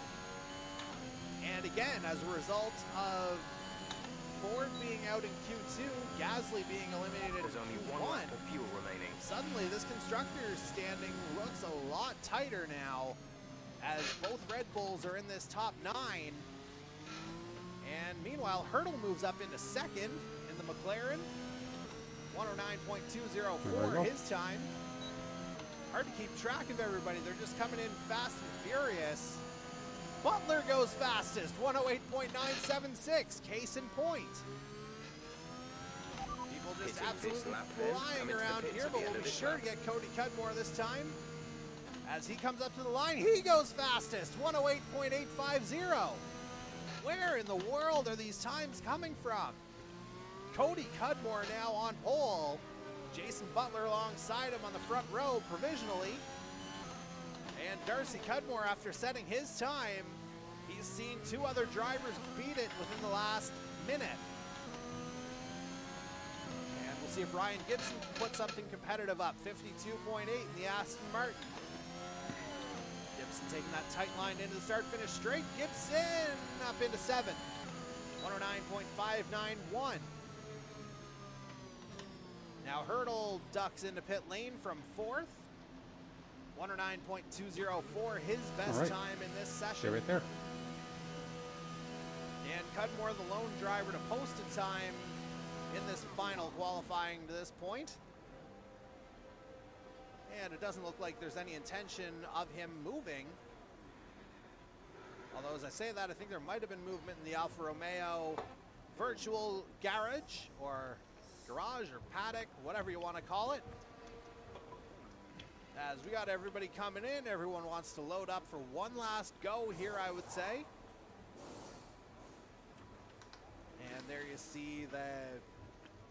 S3: And again, as a result of Ford being out in Q2, Gasly being eliminated
S2: There's only
S3: in
S2: one
S3: Q1,
S2: lap of fuel remaining.
S3: suddenly this constructor's standing looks a lot tighter now, as both Red Bulls are in this top 9. And meanwhile, Hurdle moves up into second in the McLaren. 109.204 his time. Hard to keep track of everybody. They're just coming in fast and furious. Butler goes fastest, 108.976, case in point. People just
S2: Hitting this
S3: absolutely
S2: lap then,
S3: flying
S2: coming to the
S3: around
S2: pits
S3: here,
S2: at
S3: but
S2: the end
S3: we'll
S2: of
S3: be
S2: this
S3: sure
S2: lap.
S3: to get Cody Cudmore this time. As he comes up to the line, he goes fastest, 108.850. Where in the world are these times coming from? Cody Cudmore now on pole. Jason Butler alongside him on the front row provisionally. And Darcy Cudmore, after setting his time, he's seen 2 other drivers beat it within the last minute. And we'll see if Ryan Gibson can put something competitive up. 52.8 in the Aston Martin. Gibson taking that tight line into the start-finish straight. Gibson up into 7. 109.591. Now Hurdle ducks into pit lane from 4th. 109.204, his best time in this session.
S1: Stay right there.
S3: And Cudmore, the lone driver to post a time in this final qualifying to this point. And it doesn't look like there's any intention of him moving. Although, as I say that, I think there might have been movement in the Alfa Romeo virtual garage, or garage, or paddock, whatever you want to call it. As we got everybody coming in, everyone wants to load up for one last go here, I would say. And there you see the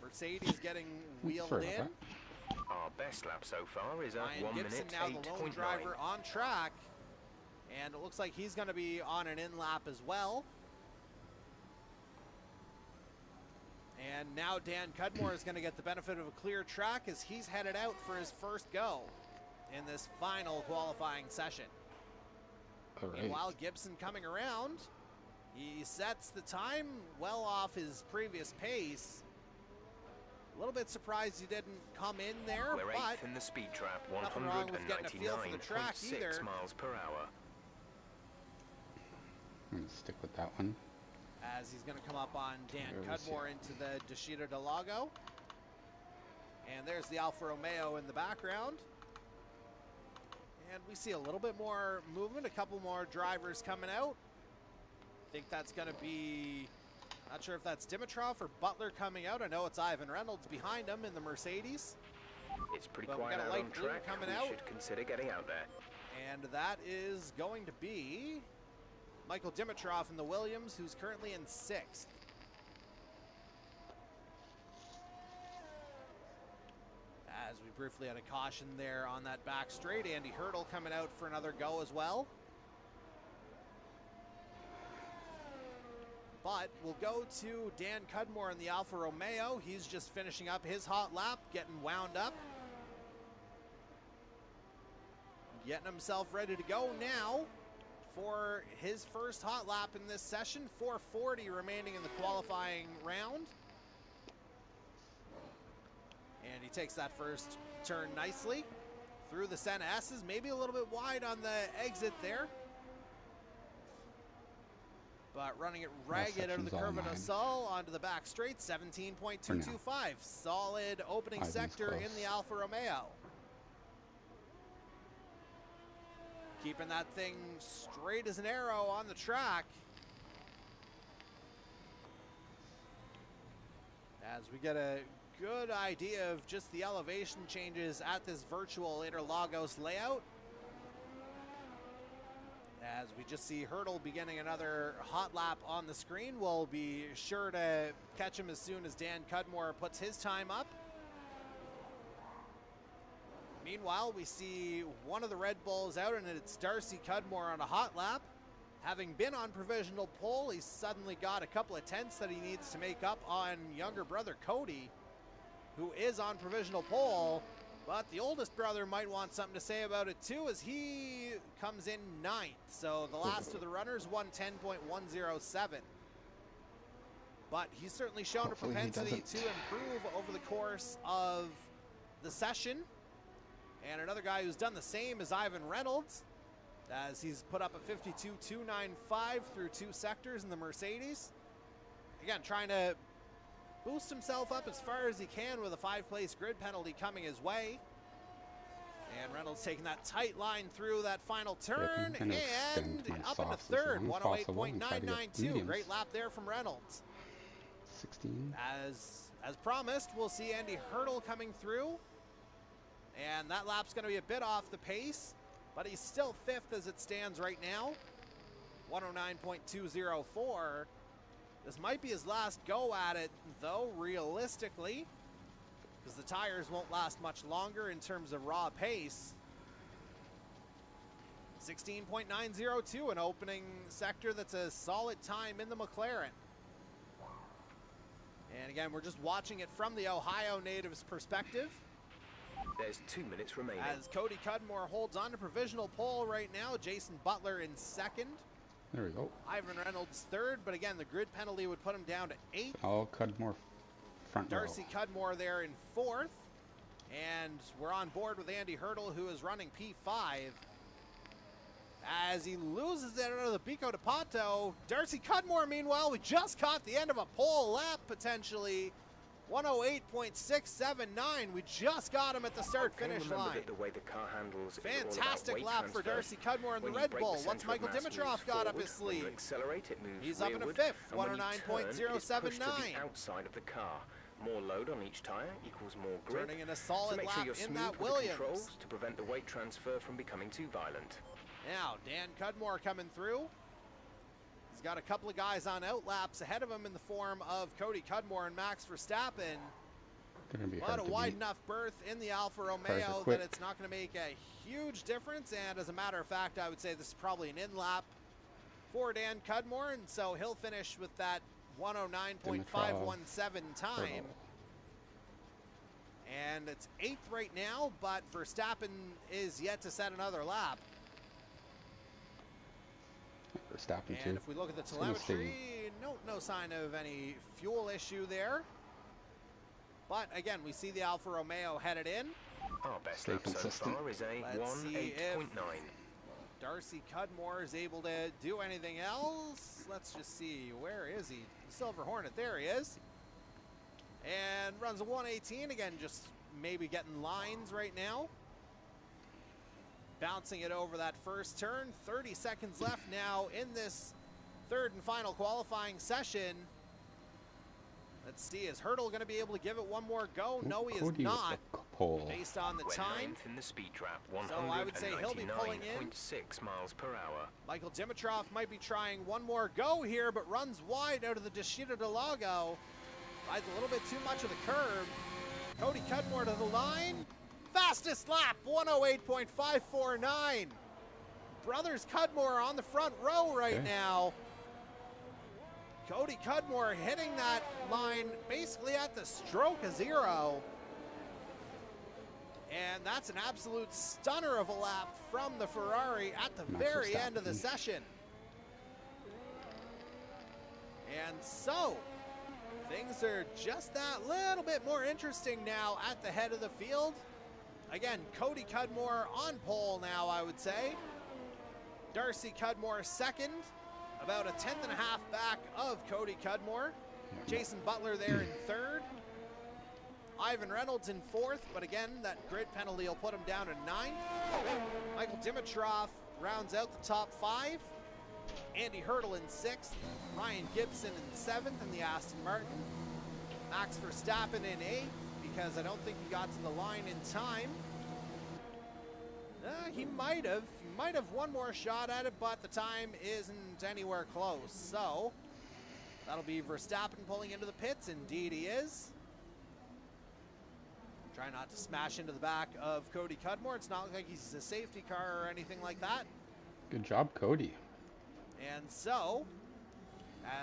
S3: Mercedes getting wheeled
S1: Sorry about
S3: in.
S1: that.
S2: Our best lap so far is at
S3: Ryan
S2: 1
S3: Gibson
S2: minute
S3: now the lone
S2: 8.9.
S3: driver on track. And it looks like he's going to be on an in-lap as well. And now Dan Cudmore is going to get the benefit of a clear track as he's headed out for his first go in this final qualifying session.
S1: All right.
S3: Meanwhile, Gibson coming around. He sets the time well off his previous pace. A little bit surprised he didn't come in there,
S2: We're
S3: but
S2: 8th in the speed trap,
S3: nothing wrong with getting a feel for the track either.
S2: 199.6 miles per hour.
S1: I'm gonna stick with that one.
S3: As he's going to come up on Dan
S1: There we
S3: Cudmore into the Deschita del Lago. And there's the Alfa Romeo in the background. And we see a little bit more movement, a couple more drivers coming out. I think that's going to be, not sure if that's Dimitrov or Butler coming out. I know it's Ivan Reynolds behind him in the Mercedes.
S2: It's pretty
S3: But we
S2: quiet
S3: got a
S2: out
S3: light
S2: on
S3: blue
S2: track.
S3: coming
S2: We
S3: out.
S2: should consider getting out there.
S3: And that is going to be Michael Dimitrov in the Williams, who's currently in 6th. As we briefly had a caution there on that back straight, Andy Hurdle coming out for another go as well. But we'll go to Dan Cudmore in the Alfa Romeo. He's just finishing up his hot lap, getting wound up. Getting himself ready to go now for his first hot lap in this session. 4:40 remaining in the qualifying round. And he takes that first turn nicely through the Senna S's, maybe a little bit wide on the exit there. But running it ragged out of the curve of Nassau onto the back straight, 17.225. Solid opening sector in the Alfa Romeo. Keeping that thing straight as an arrow on the track. As we get a good idea of just the elevation changes at this virtual Interlagos layout. As we just see Hurdle beginning another hot lap on the screen. We'll be sure to catch him as soon as Dan Cudmore puts his time up. Meanwhile, we see one of the Red Bulls out, and it's Darcy Cudmore on a hot lap. Having been on provisional pole, he's suddenly got a couple of tenths that he needs to make up on younger brother Cody, who is on provisional pole. But the oldest brother might want something to say about it too, as he comes in 9th. So the last of the runners won 10.107. But he's certainly shown a propensity to improve over the course of the session. And another guy who's done the same is Ivan Reynolds, as he's put up a 52.295 through 2 sectors in the Mercedes. Again, trying to boost himself up as far as he can with a 5-place grid penalty coming his way. And Reynolds taking that tight line through that final turn and up into 3rd, 108.992. Great lap there from Reynolds.
S1: 16.
S3: As promised, we'll see Andy Hurdle coming through. And that lap's going to be a bit off the pace, but he's still 5th as it stands right now. 109.204. This might be his last go at it, though, realistically, because the tires won't last much longer in terms of raw pace. 16.902, an opening sector that's a solid time in the McLaren. And again, we're just watching it from the Ohio native's perspective.
S2: There's 2 minutes remaining.
S3: As Cody Cudmore holds on to provisional pole right now, Jason Butler in 2nd.
S1: There we go.
S3: Ivan Reynolds 3rd, but again, the grid penalty would put him down to 8th.
S1: All Cudmore front row.
S3: Darcy Cudmore there in 4th. And we're on board with Andy Hurdle, who is running P5. As he loses it out of the Bico de Pato. Darcy Cudmore, meanwhile, we just caught the end of a pole lap, potentially. 108.679. We just got him at the start-finish line.
S2: The way the car handles,
S3: fantastic lap for Darcy Cudmore in the Red Bull. Once Michael Dimitrov got up his sleeve.
S2: Accelerate, it moves
S3: He's up in a 5th, 109.079.
S2: Outside of the car. More load on each tire equals more grip.
S3: Turning in a solid
S2: so make
S3: lap
S2: sure you're
S3: in
S2: smooth
S3: that
S2: with the
S3: Williams.
S2: controls to prevent the weight transfer from becoming too violent.
S3: Now, Dan Cudmore coming through. He's got a couple of guys on outlaps ahead of him in the form of Cody Cudmore and Max Verstappen. But a wide enough berth in the Alfa Romeo that it's not going to make a huge difference. And as a matter of fact, I would say this is probably an in-lap for Dan Cudmore. And so he'll finish with that 109.517 time. And it's 8th right now, but Verstappen is yet to set another lap.
S1: Verstappen
S3: and if we look at the telemetry, no sign of any fuel issue there. But again, we see the Alfa Romeo headed in.
S2: Our best lap so far is a 1:08.9.
S3: Darcy Cudmore is able to do anything else. Let's just see, where is he? The Silver Hornet, there he is. And runs a 1:18 again, just maybe getting lines right now. Bouncing it over that first turn. 30 seconds left now in this 3rd and final qualifying session. Let's see, is Hurdle going to be able to give it one more go? No, he is not, based on the time.
S2: In the speed trap,
S3: so I would say he'll be pulling in.
S2: 199.6 miles per hour.
S3: Michael Dimitrov might be trying one more go here, but runs wide out of the Descida del Lago. Rides a little bit too much of the curb. Cody Cudmore to the line. Fastest lap, 108.549. Brothers Cudmore on the front row right now. Cody Cudmore hitting that line basically at the stroke of 0. And that's an absolute stunner of a lap from the Ferrari at the very end of the session. And so, things are just that little bit more interesting now at the head of the field. Again, Cody Cudmore on pole now, I would say. Darcy Cudmore second, about a 10th and a half back of Cody Cudmore. Jason Butler there in third. Ivan Reynolds in fourth, but again, that grid penalty will put him down to ninth. Michael Dimitrov rounds out the top 5. Andy Hurdle in sixth. Ryan Gibson in seventh in the Aston Martin. Max Verstappen in eighth, because I don't think he got to the line in time. He might have one more shot at it, but the time isn't anywhere close. So that'll be Verstappen pulling into the pits. Indeed he is. Try not to smash into the back of Cody Cudmore. It's not like he's a safety car or anything like that.
S1: Good job, Cody.
S3: And so,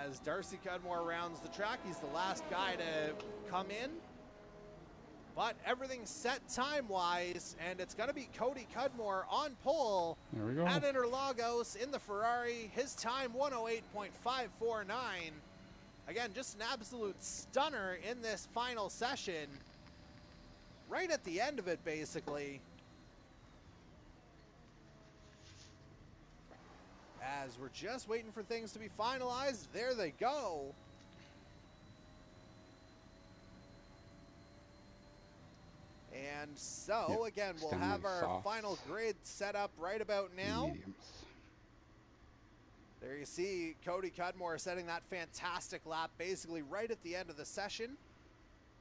S3: as Darcy Cudmore rounds the track, he's the last guy to come in. But everything's set time-wise, and it's going to be Cody Cudmore on pole
S1: There we go.
S3: at Interlagos in the Ferrari. His time, 108.549. Again, just an absolute stunner in this final session. Right at the end of it, basically. As we're just waiting for things to be finalized, there they go. And so, again, we'll have our final grid set up right about now.
S1: Mediums.
S3: There you see Cody Cudmore setting that fantastic lap basically right at the end of the session.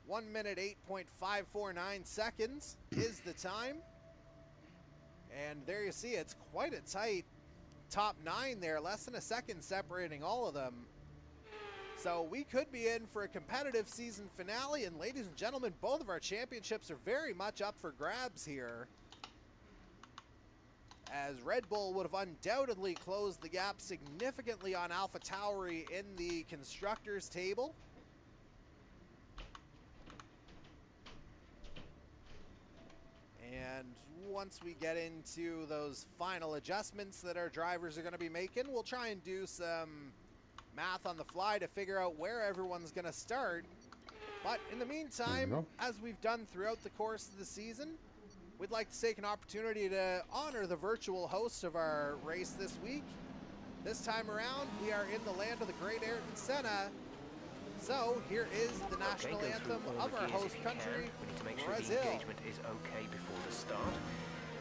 S3: 1 minute 8.549 seconds is the time. And there you see it's quite a tight top 9 there, less than a second separating all of them. So we could be in for a competitive season finale, and ladies and gentlemen, both of our championships are very much up for grabs here, as Red Bull would have undoubtedly closed the gap significantly on AlphaTauri in the constructors table. And once we get into those final adjustments that our drivers are going to be making, we'll try and do some math on the fly to figure out where everyone's going to start. But in the meantime, as we've done throughout the course of the season, we'd like to take an opportunity to honor the virtual host of our race this week. This time around, we are in the land of the great Ayrton Senna. So here is the national anthem of our host country,
S2: We need to make sure
S3: Brazil.
S2: the engagement is okay before the start.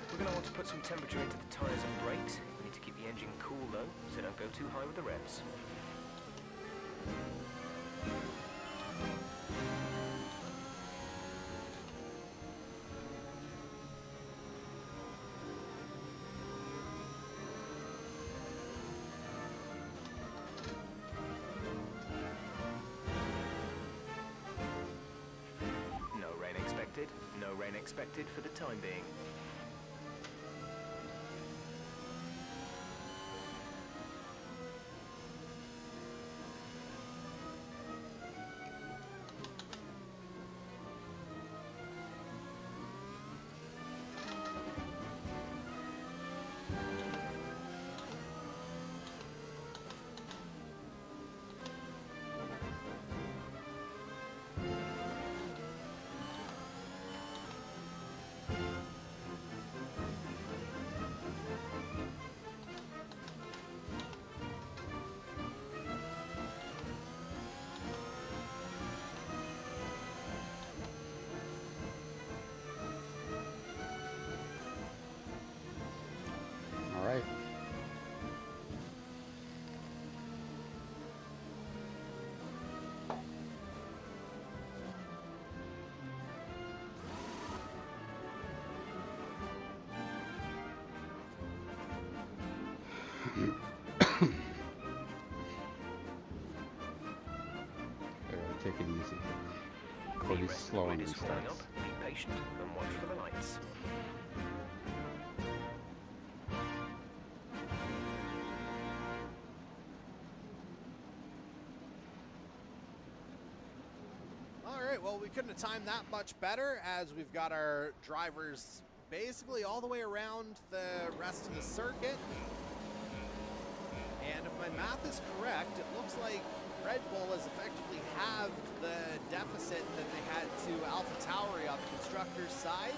S2: We're going to want to put some temperature into the tyres and brakes. We need to keep the engine cool though, so don't go too high with the revs. No rain expected for the time being.
S1: All right. Take it easy. Cody's slow in
S2: is filling up.
S1: restarts.
S2: Be patient and watch for the lights.
S3: right, well, we couldn't have timed that much better, as we've got our drivers basically all the way around the rest of the circuit. And if my math is correct, it looks like Red Bull has effectively halved the deficit that they had to AlphaTauri on the constructors' side,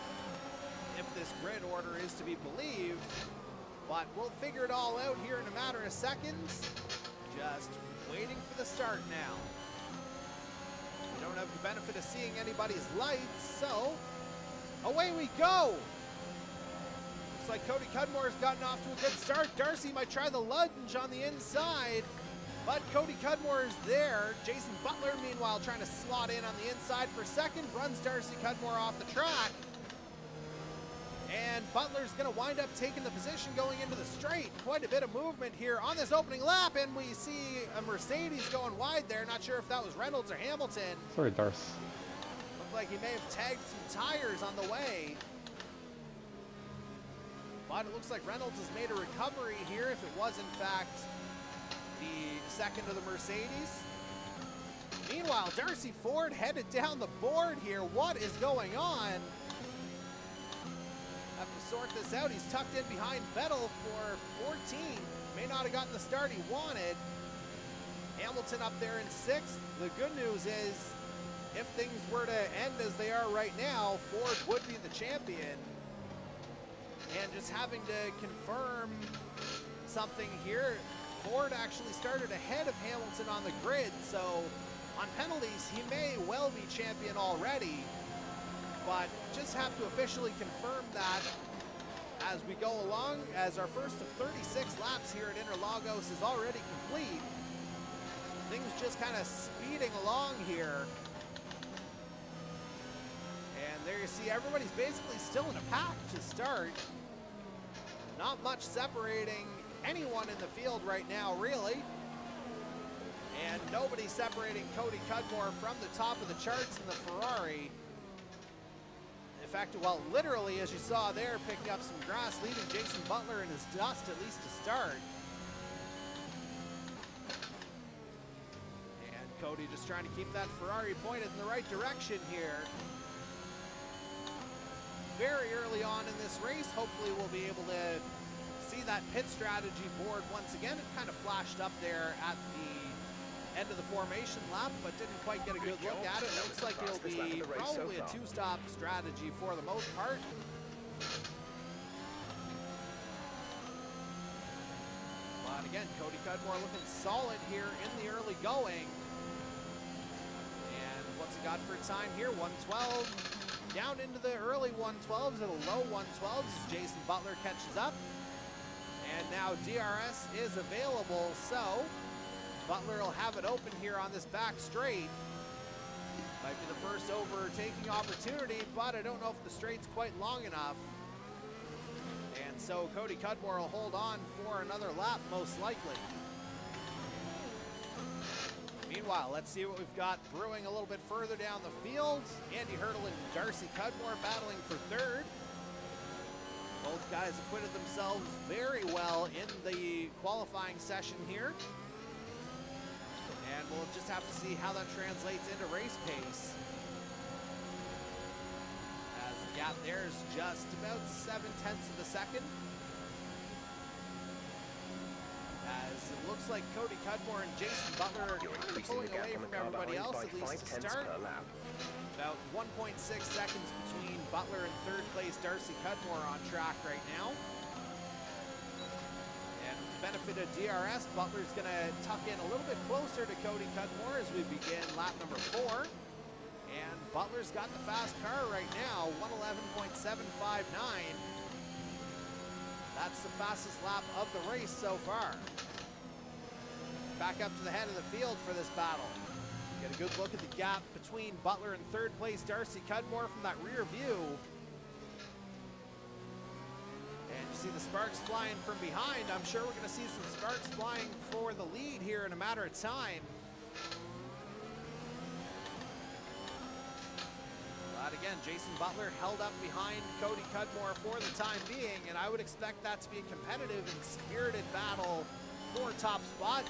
S3: if this grid order is to be believed. But we'll figure it all out here in a matter of seconds. Just waiting for the start now. We don't have the benefit of seeing anybody's lights, so away we go. Looks like Cody Cudmore's gotten off to a good start. Darcy might try the lunge on the inside, but Cody Cudmore is there. Jason Butler, meanwhile, trying to slot in on the inside for second, runs Darcy Cudmore off the track. And Butler's going to wind up taking the position going into the straight. Quite a bit of movement here on this opening lap, and we see a Mercedes going wide there. Not sure if that was Reynolds or Hamilton.
S1: Sorry, Darce.
S3: Looked like he may have tagged some tires on the way. But it looks like Reynolds has made a recovery here, if it was in fact the second of the Mercedes. Meanwhile, Darcy Ford headed down the board here. What is going on? Have to sort this out. He's tucked in behind Vettel for 14. May not have gotten the start he wanted. Hamilton up there in 6th. The good news is, if things were to end as they are right now, Ford would be the champion. And just having to confirm something here, Ford actually started ahead of Hamilton on the grid, so on penalties, he may well be champion already. But just have to officially confirm that as we go along, as our first of 36 laps here at Interlagos is already complete. Things just kind of speeding along here. And there you see everybody's basically still in a pack to start. Not much separating anyone in the field right now, really. And nobody separating Cody Cudmore from the top of the charts in the Ferrari. In fact, well, literally, as you saw there, picking up some grass, leaving Jason Butler in his dust, at least to start. And Cody just trying to keep that Ferrari pointed in the right direction here. Very early on in this race, hopefully we'll be able to see that pit strategy board once again. It kind of flashed up there at the end of the formation lap, but didn't quite get a good look at it. It looks like it'll be probably a two-stop strategy for the most part. But again, Cody Cudmore looking solid here in the early going. And what's he got for a time here? 112. Down into the early 112s and a low 112s as Jason Butler catches up. And now DRS is available, so Butler will have it open here on this back straight. Might be the first overtaking opportunity, but I don't know if the straight's quite long enough. And so Cody Cudmore will hold on for another lap, most likely. Meanwhile, let's see what we've got brewing a little bit further down the field. Andy Hurdle and Darcy Cudmore battling for third. Both guys acquitted themselves very well in the qualifying session here. And we'll just have to see how that translates into race pace. As the gap there is just about 7/10 of a second. As it looks like Cody Cudmore and Jason Butler are pulling away from everybody else, at least to start. About 1.6 seconds between Butler and third place Darcy Cudmore on track right now. And with the benefit of DRS, Butler's going to tuck in a little bit closer to Cody Cudmore as we begin lap number 4. And Butler's got the fast car right now, 111.759. That's the fastest lap of the race so far. Back up to the head of the field for this battle. Get a good look at the gap between Butler and third place Darcy Cudmore from that rear view. And you see the sparks flying from behind. I'm sure we're going to see some sparks flying for the lead here in a matter of time. But again, Jason Butler held up behind Cody Cudmore for the time being, and I would expect that to be a competitive and spirited battle for top spot.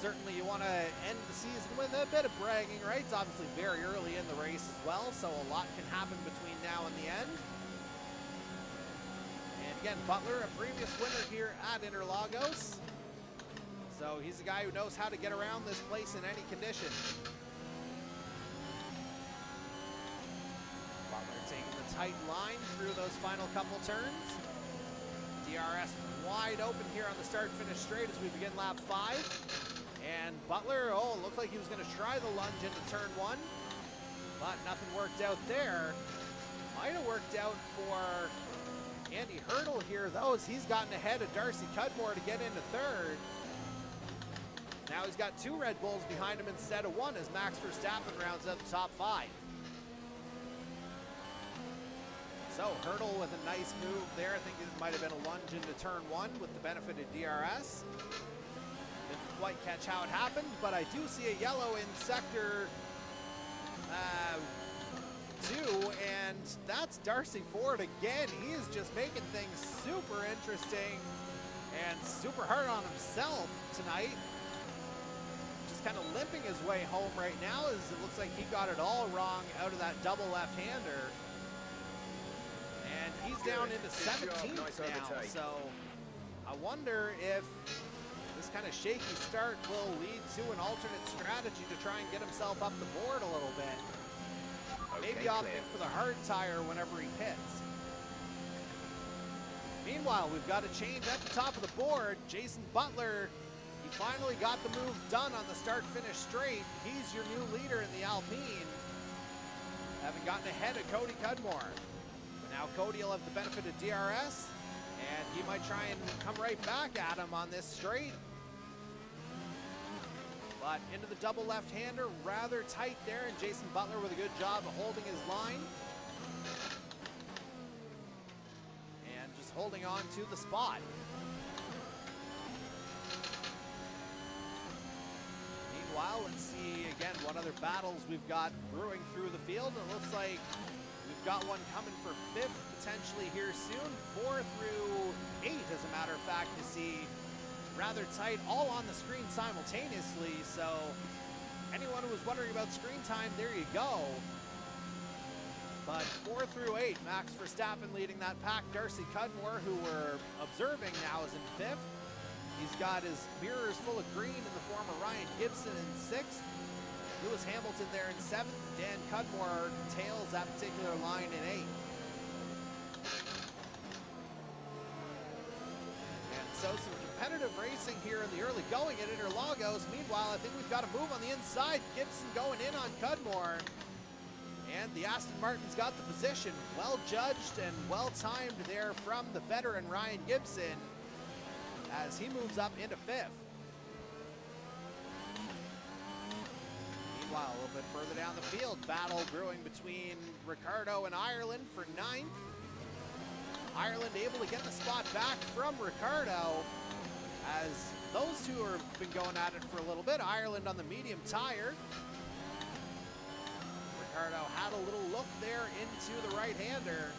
S3: Certainly you want to end the season with a bit of bragging rights. Obviously very early in the race as well, so a lot can happen between now and the end. And again, Butler, a previous winner here at Interlagos. So he's a guy who knows how to get around this place in any condition. Butler taking the tight line through those final couple turns. DRS wide open here on the start-finish straight as we begin lap 5. And Butler, looked like he was going to try the lunge into turn 1, but nothing worked out there. Might have worked out for Andy Hurdle here, though, as he's gotten ahead of Darcy Cudmore to get into third. Now he's got 2 Red Bulls behind him instead of 1 as Max Verstappen rounds out the top 5. So Hurdle with a nice move there. I think it might have been a lunge into turn 1 with the benefit of DRS. Didn't quite catch how it happened, but I do see a yellow in sector 2, and that's Darcy Ford again. He is just making things super interesting and super hard on himself tonight. Just kind of limping his way home right now as it looks like he got it all wrong out of that double left-hander. And he's down into 17th now, so I wonder if this kind of shaky start will lead to an alternate strategy to try and get himself up the board a little bit. Maybe opting for the hard tire whenever he pits. Meanwhile, we've got a change at the top of the board. Jason Butler, he finally got the move done on the start-finish straight. He's your new leader in the Alpine, having gotten ahead of Cody Cudmore. Now Cody will have the benefit of DRS, and he might try and come right back at him on this straight. But into the double left-hander, rather tight there, and Jason Butler with a good job of holding his line. And just holding on to the spot. Meanwhile, let's see again what other battles we've got brewing through the field. It looks like we've got one coming for 5th potentially here soon. 4 through 8, as a matter of fact, to see rather tight, all on the screen simultaneously. So anyone who was wondering about screen time, there you go. But 4 through 8, Max Verstappen leading that pack. Darcy Cudmore, who we're observing now, is in 5th. He's got his mirrors full of green in the form of Ryan Gibson in 6th. Lewis Hamilton there in 7th. Dan Cudmore tails that particular line in 8th. And so some competitive racing here in the early going at Interlagos. Meanwhile, I think we've got a move on the inside. Gibson going in on Cudmore. And the Aston Martin's got the position. Well judged and well timed there from the veteran Ryan Gibson as he moves up into 5th. Meanwhile, a little bit further down the field, battle brewing between Ricardo and Ireland for 9th. Ireland able to get the spot back from Ricardo as those two have been going at it for a little bit. Ireland on the medium tire. Ricardo had a little look there into the right-hander,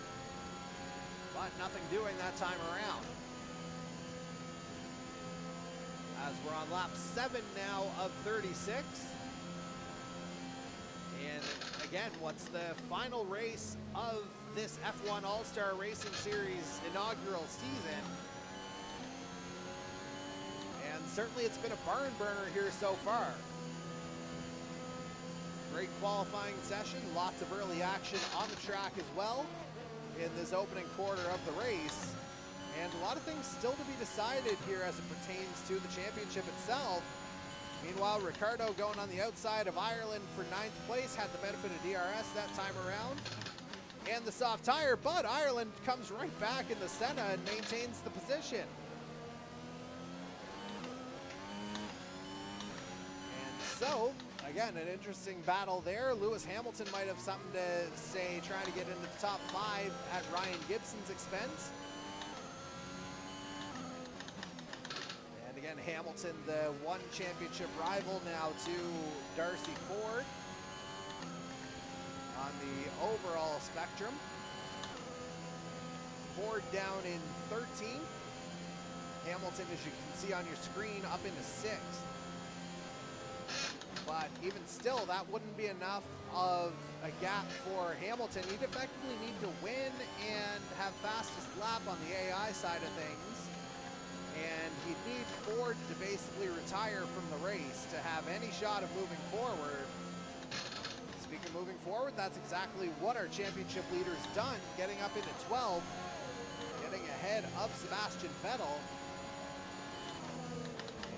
S3: but nothing doing that time around. As we're on lap 7 now of 36. And again, what's the final race of this F1 All-Star Racing Series inaugural season. And certainly it's been a barn burner here so far. Great qualifying session, lots of early action on the track as well in this opening quarter of the race. And a lot of things still to be decided here as it pertains to the championship itself. Meanwhile, Ricardo going on the outside of Ireland for 9th place, had the benefit of DRS that time around. And the soft tire, but Ireland comes right back in the Senna and maintains the position. And so, again, an interesting battle there. Lewis Hamilton might have something to say, trying to get into the top 5 at Ryan Gibson's expense. And again, Hamilton, the one championship rival now to Darcy Ford on the overall spectrum. Ford down in 13th. Hamilton, as you can see on your screen, up into 6th. But even still, that wouldn't be enough of a gap for Hamilton. He'd effectively need to win and have fastest lap on the AI side of things. And he'd need Ford to basically retire from the race to have any shot of moving forward. Speaking of moving forward, that's exactly what our championship leader's done, getting up into 12, getting ahead of Sebastian Vettel.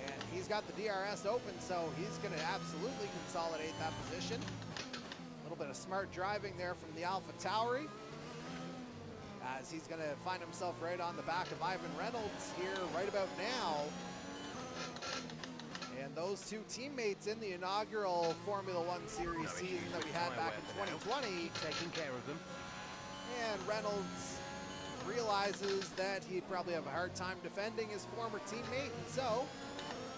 S3: And he's got the DRS open, so he's going to absolutely consolidate that position. A little bit of smart driving there from the AlphaTauri, as he's going to find himself right on the back of Ivan Reynolds here right about now. And those two teammates in the inaugural Formula One Series season that we had back in 2020,
S2: taking care of them.
S3: And Reynolds realizes that he'd probably have a hard time defending his former teammate, and so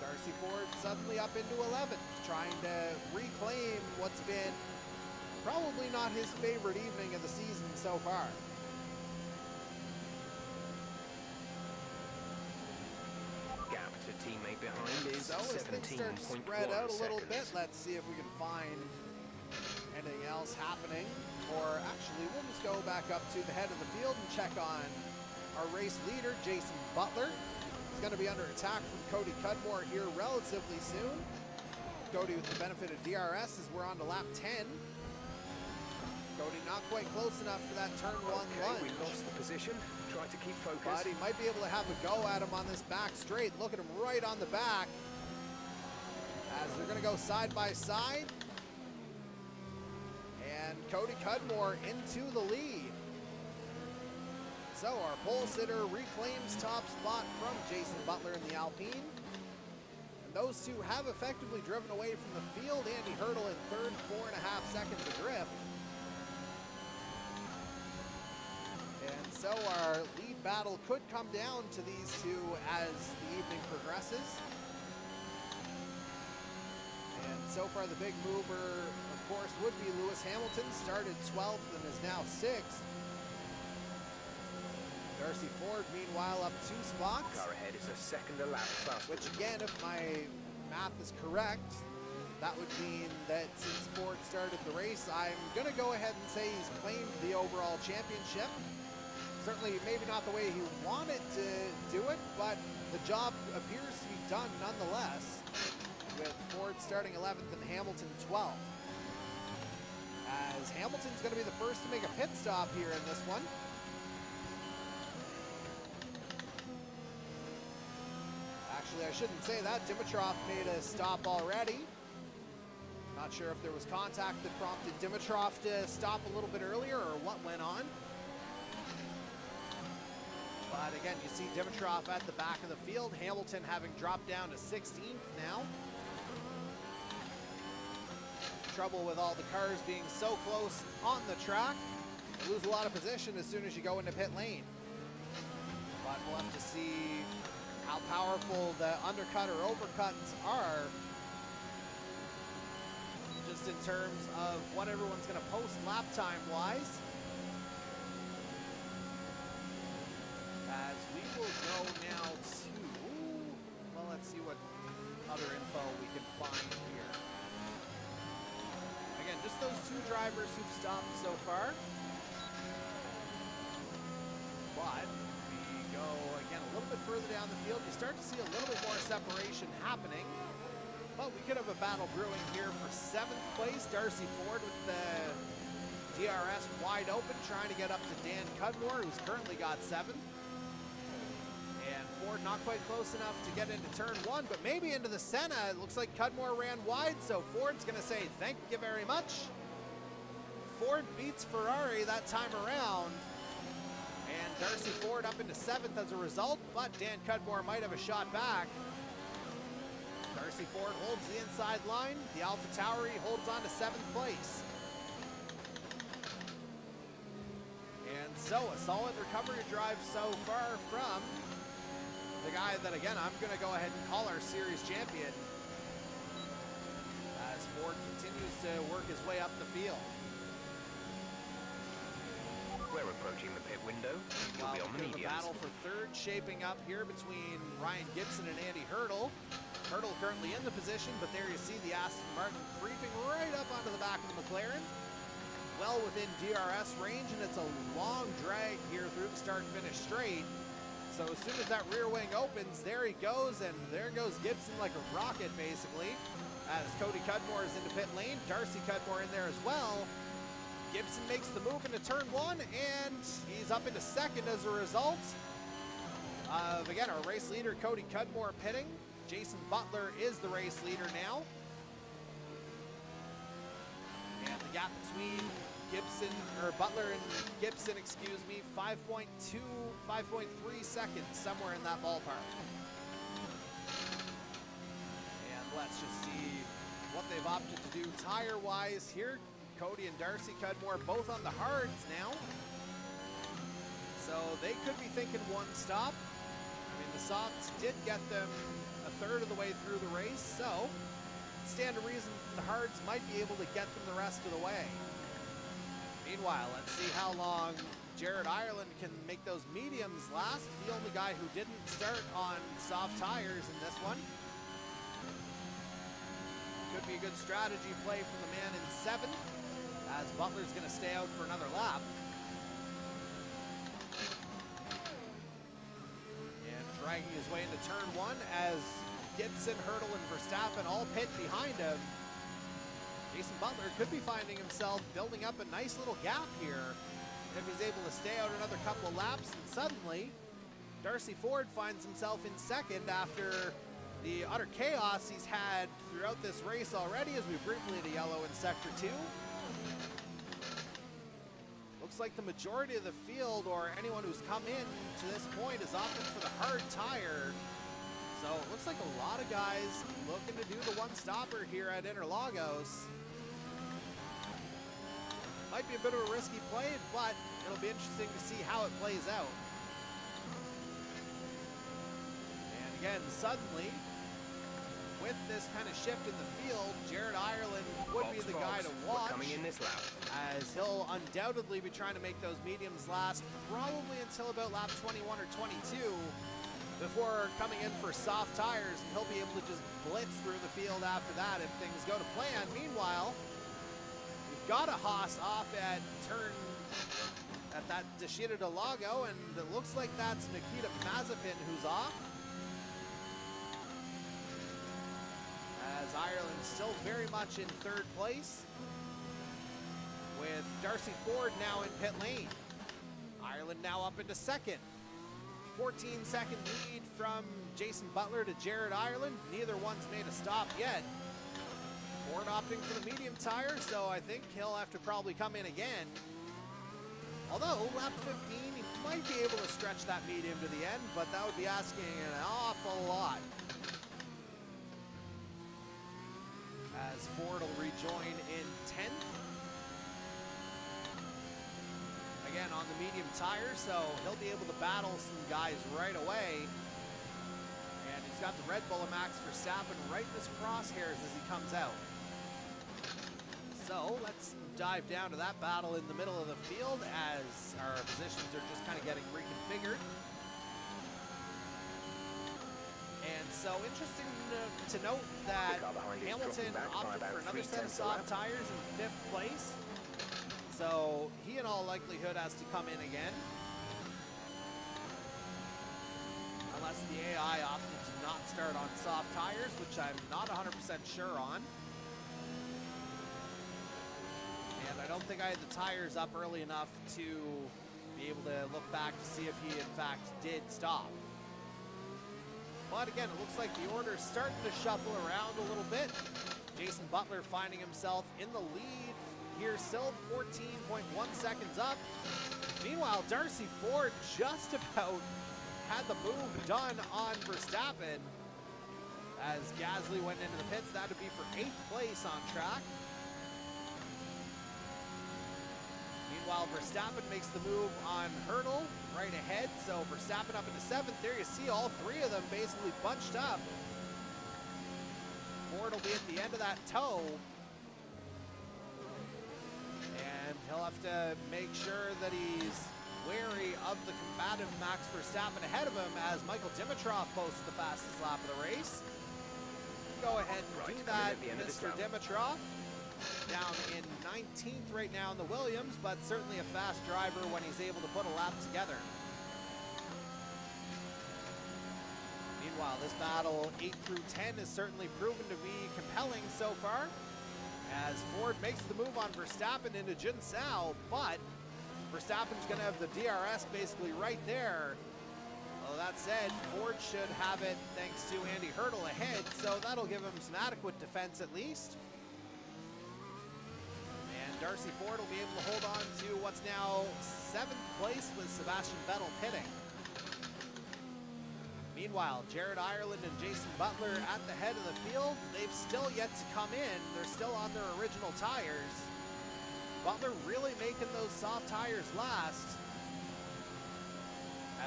S3: Darcy Ford suddenly up into 11th, trying to reclaim what's been probably not his favorite evening of the season so far.
S2: Gap to teammate behind is
S3: So as things start to spread out a little bit, let's see if we can find anything else happening. Or actually, we'll just go back up to the head of the field and check on our race leader, Jason Butler. He's going to be under attack from Cody Cudmore here relatively soon. Cody with the benefit of DRS as we're on to lap 10. Cody not quite close enough for that turn one lunge.
S2: We lost the position. Try to keep focus.
S3: But he might be able to have a go at him on this back straight. Look at him right on the back. As they're going to go side by side. And Cody Cudmore into the lead. So our pole sitter reclaims top spot from Jason Butler in the Alpine. And those two have effectively driven away from the field. Andy Hurdle in third, 4.5 seconds adrift. And so our lead battle could come down to these two as the evening progresses. And so far the big mover, of course, would be Lewis Hamilton. Started 12th and is now 6th. Darcy Ford, meanwhile, up 2 spots.
S2: Car ahead is a second a lap faster.
S3: Which again, if my math is correct, that would mean that since Ford started the race, I'm going to go ahead and say he's claimed the overall championship. Certainly maybe not the way he wanted to do it, but the job appears to be done nonetheless, with Ford starting 11th and Hamilton 12th. As Hamilton's going to be the first to make a pit stop here in this one. Actually, I shouldn't say that. Dimitrov made a stop already. Not sure if there was contact that prompted Dimitrov to stop a little bit earlier or what went on. But again, you see Dimitrov at the back of the field. Hamilton having dropped down to 16th now. Trouble with all the cars being so close on the track. You lose a lot of position as soon as you go into pit lane. But we'll have to see how powerful the undercut or overcuts are, just in terms of what everyone's going to post lap time wise. As we will go now to, well, let's see what other info we can find here. Again, just those 2 drivers who've stopped so far. But we go again a little bit further down the field, you start to see a little bit more separation happening. But we could have a battle brewing here for 7th place. Darcy Ford with the DRS wide open, trying to get up to Dan Cudmore, who's currently got 7th. And Ford not quite close enough to get into turn 1, but maybe into the Senna. It looks like Cudmore ran wide, so Ford's going to say thank you very much. Ford beats Ferrari that time around. And Darcy Ford up into 7th as a result, but Dan Cudmore might have a shot back. Darcy Ford holds the inside line. The AlphaTauri holds on to 7th place. And so a solid recovery drive so far from the guy that, again, I'm going to go ahead and call our series champion, as Ford continues to work his way up the field.
S2: We're approaching the pit window. You'll be on the mediums.
S3: The battle for 3rd shaping up here between Ryan Gibson and Andy Hurdle. Hurdle currently in the position, but there you see the Aston Martin creeping right up onto the back of the McLaren. Well within DRS range, and it's a long drag here through the start-finish straight. So as soon as that rear wing opens, there he goes, and there goes Gibson like a rocket, basically. As Cody Cudmore is into pit lane, Darcy Cudmore in there as well. Gibson makes the move into turn 1, and he's up into second as a result of, again, our race leader, Cody Cudmore, pitting. Jason Butler is the race leader now. And the gap between Butler and Gibson, excuse me, 5.2, 5.3 seconds, somewhere in that ballpark. And let's just see what they've opted to do tire-wise here. Cody and Darcy Cudmore both on the hards now. So they could be thinking one stop. I mean, the softs did get them a third of the way through the race, so stand to reason the hards might be able to get them the rest of the way. Meanwhile, let's see how long Jared Ireland can make those mediums last. The only guy who didn't start on soft tires in this one. Could be a good strategy play from the man in 7th, as Butler's going to stay out for another lap. And dragging his way into turn 1 as Gibson, Hurdle, and Verstappen all pit behind him. Jason Butler could be finding himself building up a nice little gap here if he's able to stay out another couple of laps, and suddenly Darcy Ford finds himself in second after the utter chaos he's had throughout this race already, as we briefly hit a yellow in sector 2. Looks like the majority of the field, or anyone who's come in to this point, is opting for the hard tire. So it looks like a lot of guys looking to do the one-stopper here at Interlagos. Might be a bit of a risky play, but it'll be interesting to see how it plays out. And again, suddenly, with this kind of shift in the field, Jared Ireland would be the guy to watch,
S2: coming in this lap,
S3: as he'll undoubtedly be trying to make those mediums last probably until about lap 21 or 22 before coming in for soft tires, and he'll be able to just blitz through the field after that if things go to plan. Meanwhile, we've got a Haas off at that Deschita del Lago, and it looks like that's Nikita Mazepin who's off. As Ireland's still very much in 3rd place, with Darcy Ford now in pit lane. Ireland now up into 2nd. 14-second lead from Jason Butler to Jared Ireland. Neither one's made a stop yet. Ford opting for the medium tire, so I think he'll have to probably come in again. Although, lap 15, he might be able to stretch that medium to the end, but that would be asking an awful lot. As Ford will rejoin in 10th. Again, on the medium tire, so he'll be able to battle some guys right away. And he's got the Red Bull Max Verstappen right in his crosshairs as he comes out. So let's dive down to that battle in the middle of the field as our positions are just kind of getting reconfigured. And so interesting to note that Hamilton opted for another set of soft tires in 5th place. So he in all likelihood has to come in again. Unless the AI opted to not start on soft tires, which I'm not 100% sure on. And I don't think I had the tires up early enough to be able to look back to see if he in fact did stop. But again, it looks like the order is starting to shuffle around a little bit. Jason Butler finding himself in the lead here, still 14.1 seconds up. Meanwhile, Darcy Ford just about had the move done on Verstappen as Gasly went into the pits. That would be for 8th place on track. Meanwhile, Verstappen makes the move on Hurdle right ahead. So Verstappen up into 7th. There you see all 3 of them basically bunched up. Ford will be at the end of that tow. And he'll have to make sure that he's wary of the combative Max Verstappen ahead of him as Michael Dimitrov posts the fastest lap of the race. go ahead and
S2: Right,
S3: do
S2: coming
S3: that,
S2: at the end of this
S3: Mr.
S2: round.
S3: Dimitrov. Down in 19th right now in the Williams, but certainly a fast driver when he's able to put a lap together. Meanwhile, this battle 8 through 10 has certainly proven to be compelling so far, as Ford makes the move on Verstappen into Jinsao, but Verstappen's going to have the DRS basically right there. Well, that said, Ford should have it thanks to Andy Hurdle ahead, so that'll give him some adequate defense at least. And Darcy Ford will be able to hold on to what's now 7th place with Sebastian Vettel pitting. Meanwhile, Jared Ireland and Jason Butler at the head of the field. They've still yet to come in. They're still on their original tires. Butler really making those soft tires last.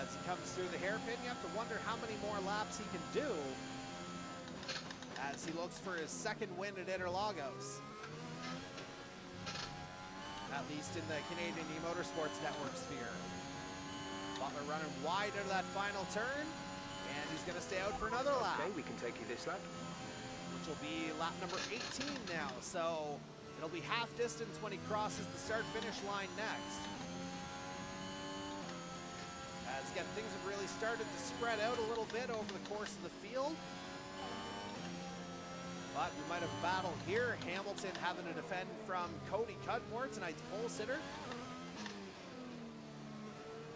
S3: As he comes through the hairpin, you have to wonder how many more laps he can do as he looks for his second win at Interlagos. At least in the Canadian E-Motorsports Network sphere. Butler running wide into that final turn. And he's going to stay out for another lap.
S2: Okay, we can take you this lap.
S3: Which will be lap number 18 now. So it'll be half distance when he crosses the start-finish line next. As again, things have really started to spread out a little bit over the course of the field. But we might have a battle here. Hamilton having to defend from Cody Cudmore, tonight's pole sitter.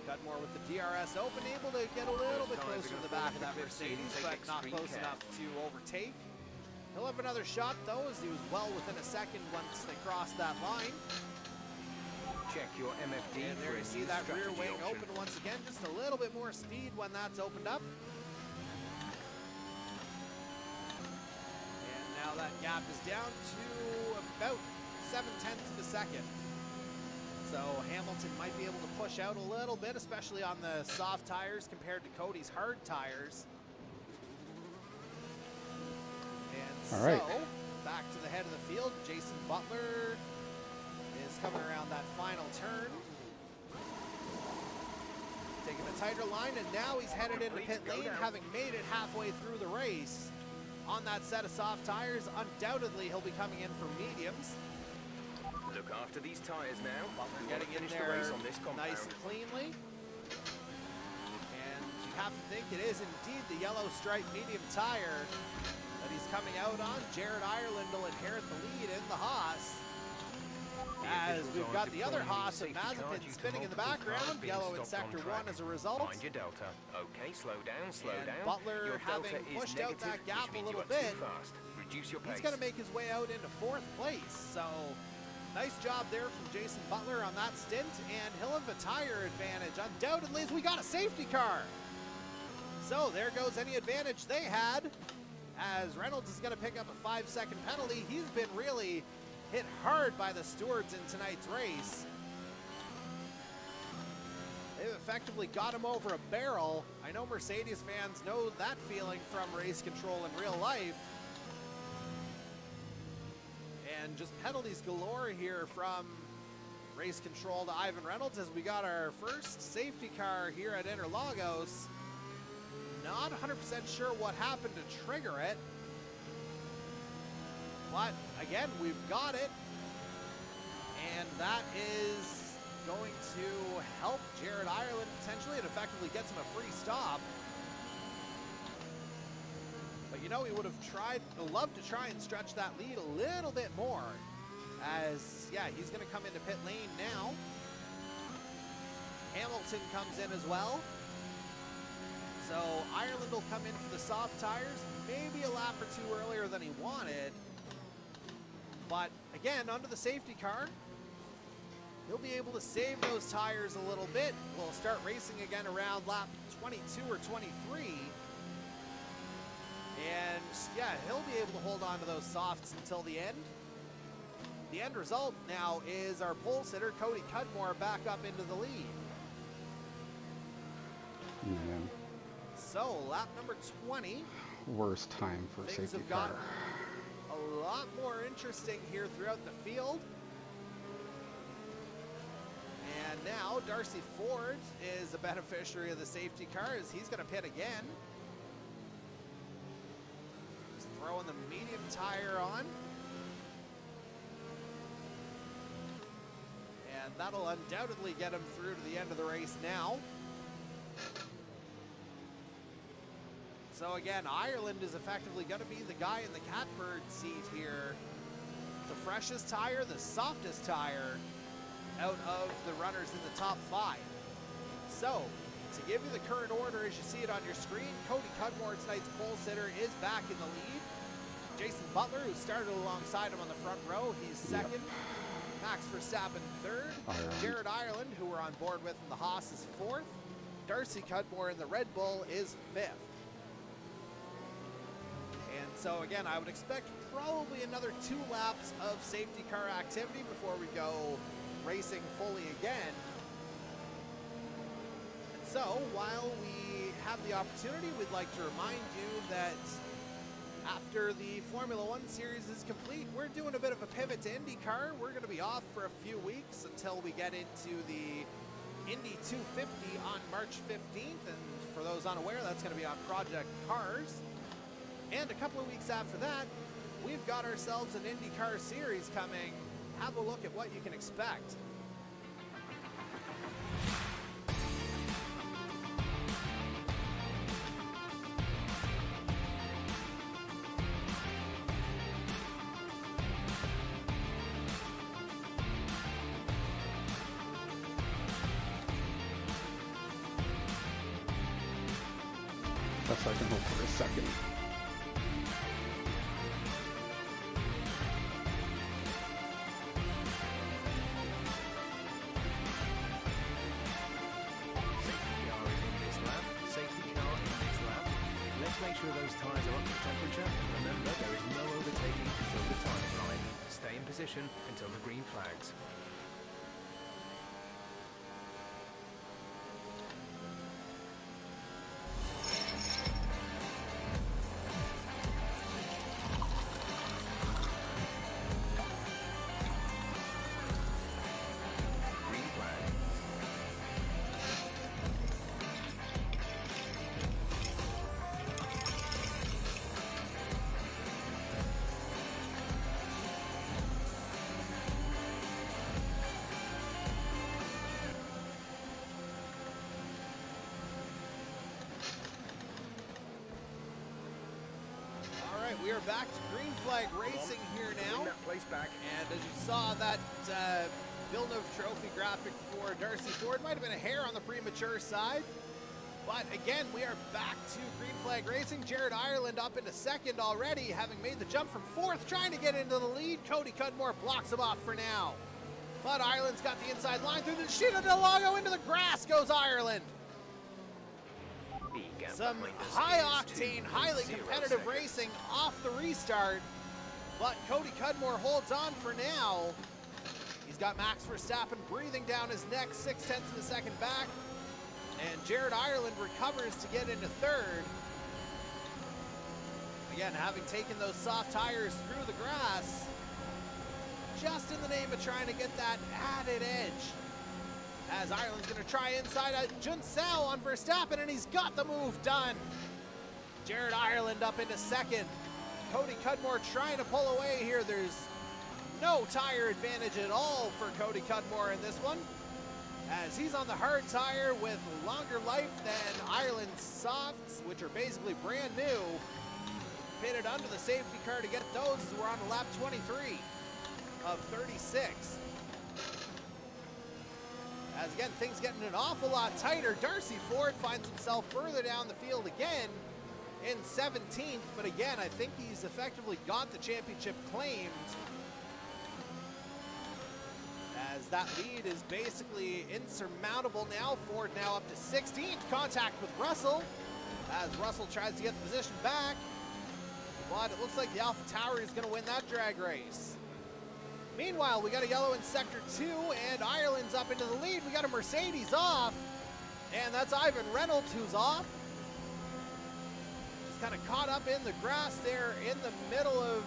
S3: Cudmore with the DRS open, able to get a little bit closer to the back of that Mercedes, but not close enough to overtake. He'll have another shot though, as he was well within a second once they crossed that line.
S2: Check your MFD.
S3: And there you see that rear wing open once again, just a little bit more speed when that's opened up. And now that gap is down to about 0.7 of a second. So Hamilton might be able to push out a little bit, especially on the soft tires compared to Cody's hard tires. And
S1: All right.
S3: so, back to the head of the field, Jason Butler is coming around that final turn. Taking a tighter line, and now he's headed into pit lane, having made it halfway through the race. On that set of soft tires, undoubtedly he'll be coming in for mediums.
S2: Look after these tires now.
S3: Butler getting in
S2: the
S3: there
S2: race on this compound.
S3: nice and cleanly. And you have to think it is indeed the yellow stripe medium tire that he's coming out on. Jared Ireland will inherit the lead in the Haas. As we've got the other Haas of Mazepin spinning in the background, yellow in sector 1 as a result.
S2: Mind your delta. Okay, slow down, slow
S3: And
S2: down.
S3: Butler
S2: Your delta
S3: having
S2: is
S3: pushed out
S2: negative,
S3: that gap
S2: which
S3: a
S2: means
S3: little
S2: you are too
S3: bit.
S2: fast. Reduce your pace.
S3: He's going to make his way out into 4th place. So nice job there from Jason Butler on that stint, and he'll have a tire advantage undoubtedly as we got a safety car. So there goes any advantage they had, as Reynolds is going to pick up a 5-second penalty. He's been really hit hard by the stewards in tonight's race. They've effectively got him over a barrel. I know Mercedes fans know that feeling from race control in real life. And just penalties galore here from race control to Ivan Reynolds as we got our first safety car here at Interlagos. Not 100% sure what happened to trigger it. But again, we've got it. And that is going to help Jared Ireland potentially. It effectively gets him a free stop. But you know, he would have loved to try and stretch that lead a little bit more. As, yeah, he's going to come into pit lane now. Hamilton comes in as well. So Ireland will come in for the soft tires, maybe a lap or two earlier than he wanted. But again, under the safety car, he'll be able to save those tires a little bit. We'll start racing again around lap 22 or 23. And yeah, he'll be able to hold on to those softs until the end. The end result now is our pole sitter, Cody Cudmore, back up into the lead.
S1: Man,
S3: So lap number 20.
S1: worst time for a
S3: Things
S1: safety
S3: have
S1: car.
S3: gotten a lot more interesting here throughout the field. And now Darcy Ford is a beneficiary of the safety car as he's going to pit again. Just throwing the medium tire on. And that'll undoubtedly get him through to the end of the race now. So again, Ireland is effectively going to be the guy in the catbird seat here. The freshest tire, the softest tire out of the runners in the top 5. So, to give you the current order as you see it on your screen, Cody Cudmore, tonight's pole sitter, is back in the lead. Jason Butler, who started alongside him on the front row, he's second. Max Verstappen third. Jared Ireland, who we're on board with in the Haas, is fourth. Darcy Cudmore in the Red Bull is fifth. And so again, I would expect probably another 2 laps of safety car activity before we go racing fully again. And so while we have the opportunity, we'd like to remind you that after the Formula One series is complete, we're doing a bit of a pivot to IndyCar. We're going to be off for a few weeks until we get into the Indy 250 on March 15th. And for those unaware, that's going to be on Project Cars. And a couple of weeks after that, we've got ourselves an IndyCar series coming. Have a look at what you can expect.
S1: Best I can hope for a second.
S2: Make sure those tyres are up to temperature. Remember, there is no overtaking until the time line. Stay in position until the green flags.
S3: We are back to green flag racing here now.
S2: Bring that place back.
S3: And as you saw, that Villeneuve Trophy graphic for Darcy Ford might have been a hair on the premature side. But again, we are back to green flag racing. Jared Ireland up into second already, having made the jump from fourth, trying to get into the lead. Cody Cudmore blocks him off for now. But Ireland's got the inside line through the Sheeta Del Lago. Into the grass goes Ireland. Some high-octane, highly competitive racing off the restart, but Cody Cudmore holds on for now. He's got Max Verstappen breathing down his neck, 0.6 of a second back, and Jared Ireland recovers to get into third. Again, having taken those soft tires through the grass, just in the name of trying to get that added edge. As Ireland's going to try inside Jun Sao on Verstappen, and he's got the move done. Jared Ireland up into second. Cody Cudmore trying to pull away here. There's no tire advantage at all for Cody Cudmore in this one, as he's on the hard tire with longer life than Ireland's softs, which are basically brand new. Pitted under the safety car to get those as we're on lap 23 of 36. As again, things getting an awful lot tighter. Darcy Ford finds himself further down the field again in 17th, but again, I think he's effectively got the championship claimed, as that lead is basically insurmountable now. Ford now up to 16th. Contact with Russell, as Russell tries to get the position back, but it looks like the Alpha Tauri is going to win that drag race. Meanwhile, we got a yellow in Sector 2, and Ireland's up into the lead. We got a Mercedes off, and that's Ivan Reynolds who's off. Just kind of caught up in the grass there in the middle of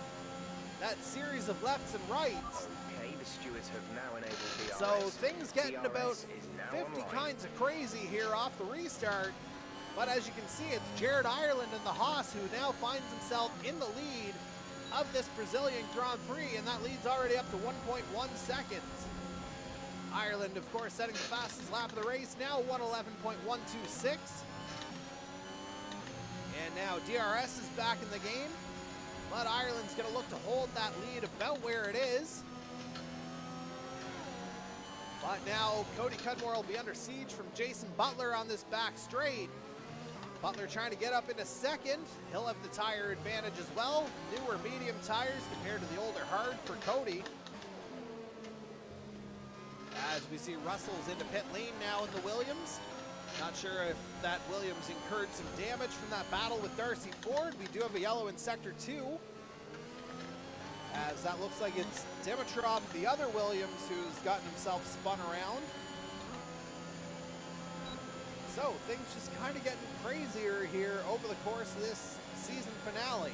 S3: that series of lefts and rights.
S2: Okay, the stewards have now enabled DRS.
S3: So things getting
S2: DRS
S3: about
S2: is now
S3: 50
S2: online.
S3: kinds of crazy here off the restart. But as you can see, it's Jared Ireland in the Haas who now finds himself in the lead of this Brazilian Grand Prix, and that lead's already up to 1.1 seconds. Ireland, of course, setting the fastest lap of the race now, 1:11.126. And now DRS is back in the game, but Ireland's going to look to hold that lead about where it is. But now Cody Cudmore will be under siege from Jason Butler on this back straight. Butler trying to get up into second. He'll have the tire advantage as well. Newer medium tires compared to the older hard for Cody. As we see Russell's into pit lane now in the Williams. Not sure if that Williams incurred some damage from that battle with Darcy Ford. We do have a yellow in sector 2. As that looks like it's Dimitrov, the other Williams, who's gotten himself spun around. So things just kind of getting crazier here over the course of this season finale.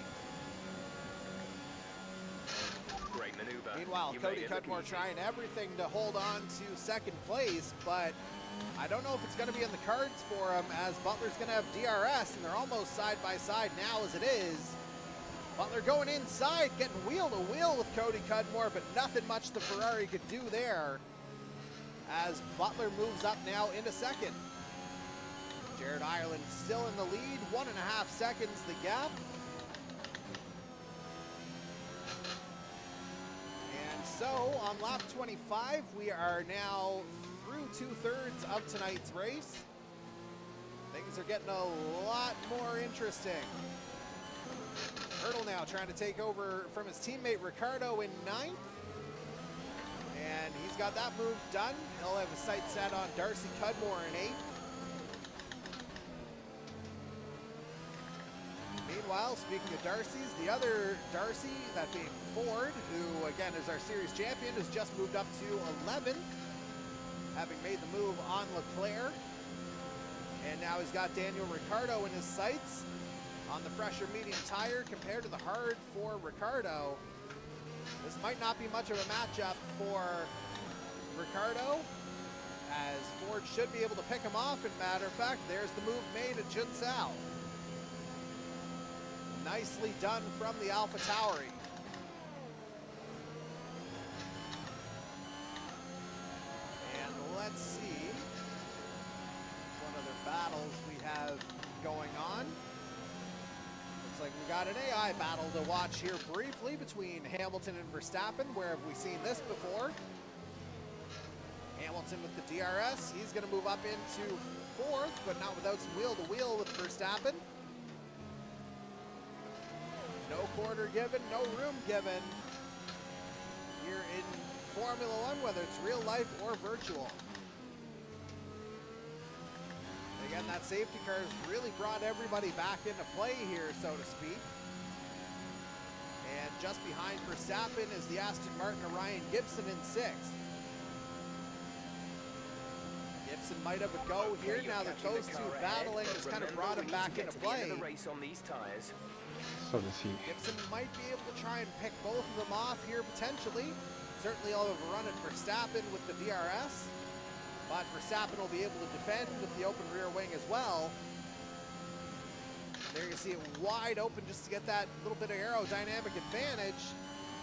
S2: Great maneuver.
S3: Meanwhile, Cody Cudmore trying everything to hold on to second place, but I don't know if it's going to be in the cards for him, as Butler's going to have DRS, and they're almost side by side now as it is. Butler going inside, getting wheel to wheel with Cody Cudmore, but nothing much the Ferrari could do there, as Butler moves up now into second. Jared Ireland still in the lead, 1.5 seconds the gap. And so on lap 25, we are now through 2/3 of tonight's race. Things are getting a lot more interesting. Hurdle now trying to take over from his teammate Ricardo in 9th. And he's got that move done. He'll have his sights set on Darcy Cudmore in 8th. Meanwhile, speaking of Darcy's, the other Darcy, that being Ford, who again is our series champion, has just moved up to 11th, having made the move on Leclerc. And now he's got Daniel Ricciardo in his sights on the fresher medium tire compared to the hard for Ricciardo. This might not be much of a matchup for Ricciardo, as Ford should be able to pick him off. And matter of fact, there's the move made at Junsao. Nicely done from the AlphaTauri. And let's see what other battles we have going on. Looks like we got an AI battle to watch here briefly between Hamilton and Verstappen. Where have we seen this before? Hamilton with the DRS. He's going to move up into 4th, but not without some wheel-to-wheel with Verstappen. No quarter given, no room given here in Formula One, whether it's real life or virtual. Again, that safety car has really brought everybody back into play here, so to speak. And just behind Verstappen is the Aston Martin of Ryan Gibson in 6th. Gibson might have a go here now that those two battling has kind of brought him back into play.
S1: So does he.
S3: Gibson might be able to try and pick both of them off here potentially. Certainly he'll have a run at Verstappen with the DRS, but Verstappen will be able to defend with the open rear wing as well. There you see it wide open just to get that little bit of aerodynamic advantage.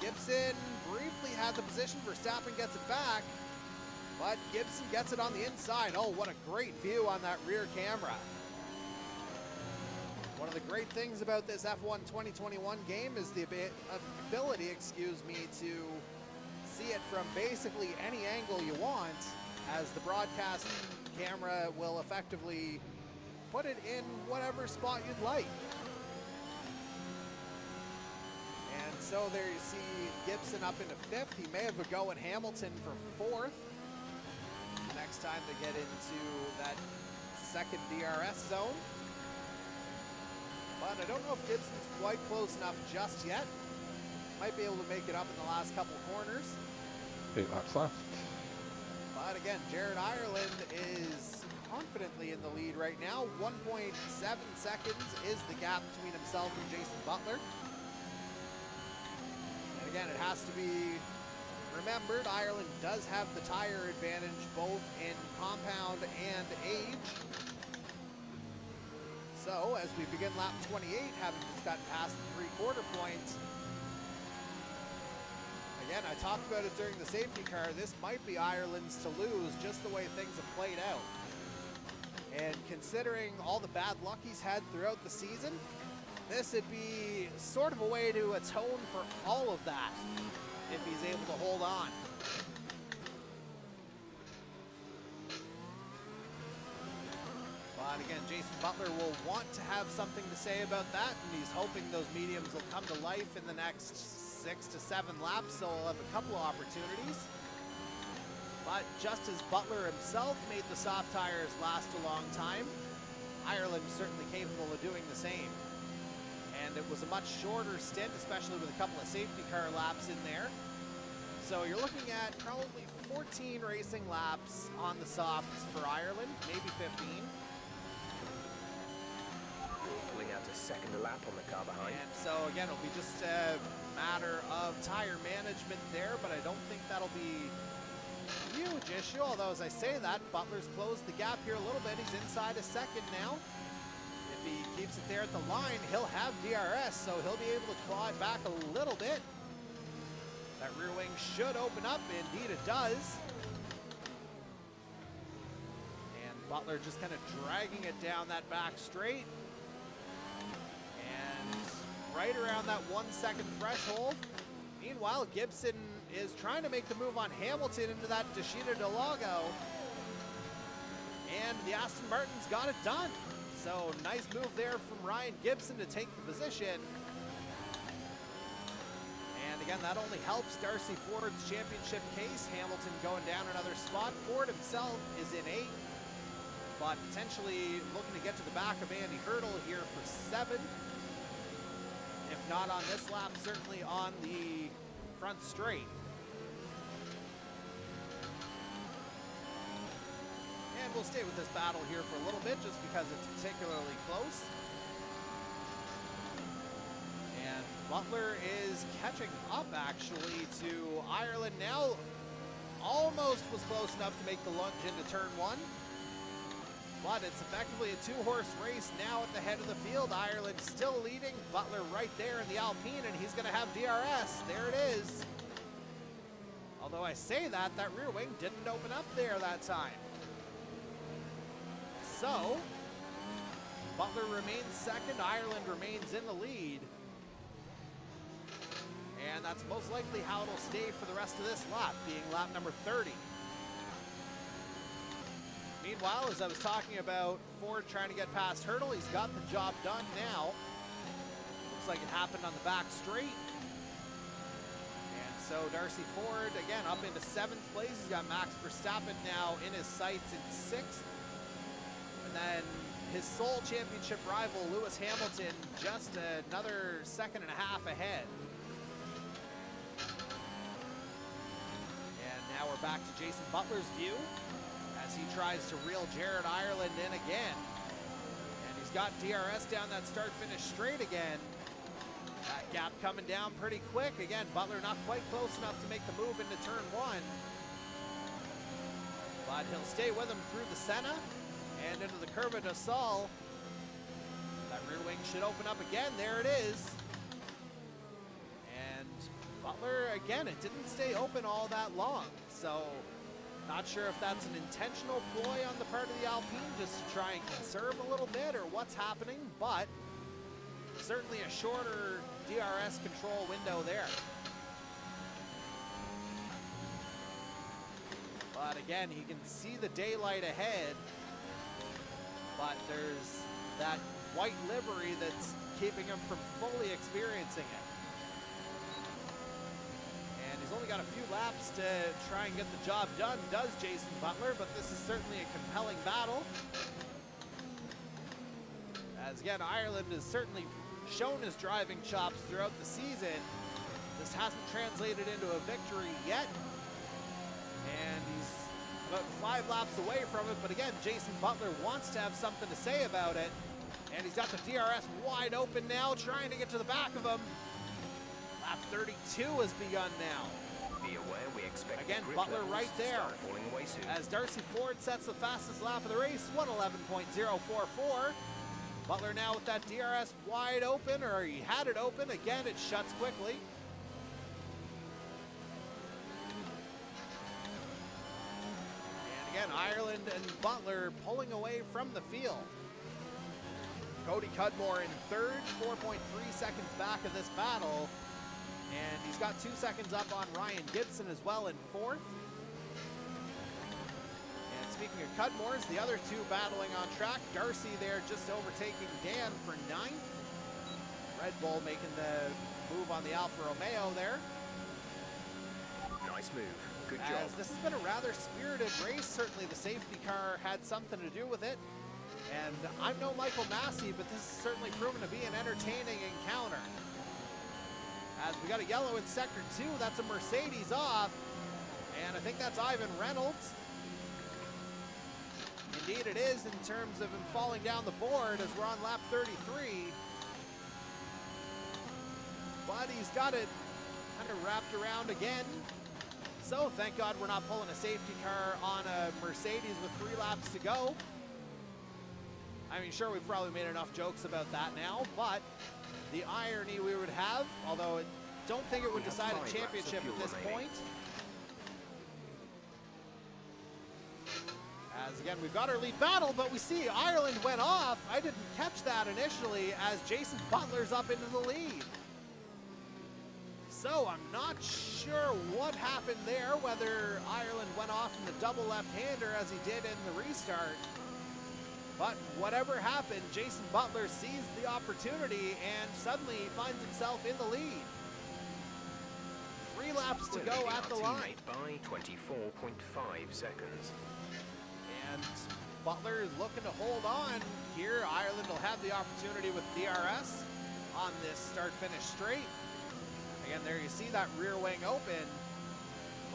S3: Gibson briefly had the position, Verstappen gets it back, but Gibson gets it on the inside. Oh, what a great view on that rear camera. One of the great things about this F1 2021 game is the ability, to see it from basically any angle you want, as the broadcast camera will effectively put it in whatever spot you'd like. And so there you see Gibson up into 5th. He may have a go at Hamilton for 4th. Next time they get into that second DRS zone. But I don't know if Gibson's quite close enough just yet. Might be able to make it up in the last couple corners.
S1: 8 laps left.
S3: But again, Jared Ireland is confidently in the lead right now. 1.7 seconds is the gap between himself and Jason Butler. And again, it has to be remembered, Ireland does have the tire advantage both in compound and age. So, as we begin lap 28, having just gotten past the three-quarter point, again, I talked about it during the safety car, this might be Ireland's to lose, just the way things have played out. And considering all the bad luck he's had throughout the season, this would be sort of a way to atone for all of that, if he's able to hold on. But again, Jason Butler will want to have something to say about that, and he's hoping those mediums will come to life in the next 6 to 7 laps, so he'll have a couple of opportunities. But just as Butler himself made the soft tires last a long time, Ireland is certainly capable of doing the same. And it was a much shorter stint, especially with a couple of safety car laps in there. So you're looking at probably 14 racing laps on the softs for Ireland, maybe 15.
S2: Pulling out to second lap on the car behind.
S3: And so again, it'll be just a matter of tire management there, but I don't think that'll be a huge issue. Although as I say that, Butler's closed the gap here a little bit. He's inside a second now. If he keeps it there at the line, he'll have DRS, so he'll be able to claw it back a little bit. That rear wing should open up, indeed it does. And Butler just kind of dragging it down that back straight. And right around that 1 second threshold. Meanwhile, Gibson is trying to make the move on Hamilton into that Deshita del Lago. And the Aston Martin's got it done. So nice move there from Ryan Gibson to take the position. And again, that only helps Darcy Ford's championship case. Hamilton going down another spot. Ford himself is in 8th, but potentially looking to get to the back of Andy Hurdle here for 7. If not on this lap, certainly on the front straight. And we'll stay with this battle here for a little bit just because it's particularly close. And Butler is catching up actually to Ireland now. Almost was close enough to make the lunge into turn 1. But it's effectively a 2-horse race now at the head of the field. Ireland still leading. Butler right there in the Alpine, and he's going to have DRS. There it is. Although I say that, that rear wing didn't open up there that time. So, Butler remains second. Ireland remains in the lead. And that's most likely how it'll stay for the rest of this lap, being lap number 30. Meanwhile, as I was talking about Ford trying to get past Hurdle, he's got the job done now. Looks like it happened on the back straight. And so Darcy Ford, again, up into 7th place. He's got Max Verstappen now in his sights in 6th. And then his sole championship rival, Lewis Hamilton, just another second and a half ahead. And now we're back to Jason Butler's view as he tries to reel Jared Ireland in again. And he's got DRS down that start-finish straight again. That gap coming down pretty quick. Again, Butler not quite close enough to make the move into turn 1. But he'll stay with him through the Senna and into the Curva de Sol. That rear wing should open up again. There it is. And Butler, again, it didn't stay open all that long. So not sure if that's an intentional ploy on the part of the Alpine just to try and conserve a little bit or what's happening, but certainly a shorter DRS control window there. But again, he can see the daylight ahead, but there's that white livery that's keeping him from fully experiencing it. And he's only got a few laps to try and get the job done, does Jason Butler, but this is certainly a compelling battle. As again, Ireland has certainly shown his driving chops throughout the season. This hasn't translated into a victory yet. And he's about 5 laps away from it, but again, Jason Butler wants to have something to say about it. And he's got the DRS wide open now, trying to get to the back of him. Lap 32 has begun now.
S2: Be aware, we expect
S3: again,
S2: grip
S3: Butler
S2: levels
S3: right
S2: to
S3: there.
S2: start falling away soon.
S3: As Darcy Ford sets the fastest lap of the race, 1:11.044. Butler now with that DRS wide open, or he had it open. Again, it shuts quickly. And again, Ireland and Butler pulling away from the field. Cody Cudmore in third, 4.3 seconds back of this battle. And he's got 2 seconds up on Ryan Gibson as well in fourth. And speaking of Cudmores, the other two battling on track. Darcy there just overtaking Dan for ninth. Red Bull making the move on the Alfa Romeo there.
S2: Nice move. Good job.
S3: As this has been a rather spirited race. Certainly the safety car had something to do with it. And I'm no Michael Massey, but this has certainly proven to be an entertaining encounter. As we got a yellow in sector 2, that's a Mercedes off. And I think that's Ivan Reynolds. Indeed it is, in terms of him falling down the board as we're on lap 33. But he's got it kind of wrapped around again. So thank God we're not pulling a safety car on a Mercedes with 3 laps to go. I mean, sure, we've probably made enough jokes about that now, but the irony we would have, although I don't think it would decide a championship at this point. As again, we've got our lead battle, but we see Ireland went off. I didn't catch that initially as Jason Butler's up into the lead. So I'm not sure what happened there, whether Ireland went off in the double left-hander as he did in the restart. But whatever happened, Jason Butler seized the opportunity and suddenly he finds himself in the lead. 3 laps to go at the line.
S2: By 24.5 seconds.
S3: And Butler looking to hold on here. Ireland will have the opportunity with DRS on this start-finish straight. Again, there you see that rear wing open.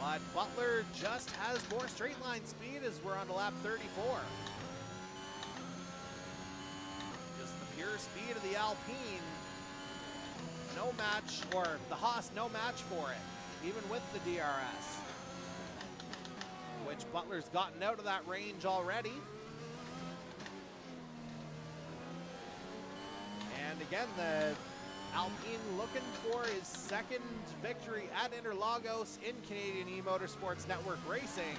S3: But Butler just has more straight line speed as we're on to lap 34. Pure speed of the Alpine, no match, or the Haas, no match for it, even with the DRS. Which Butler's gotten out of that range already. And again, the Alpine looking for his second victory at Interlagos in Canadian E-Motorsports Network Racing.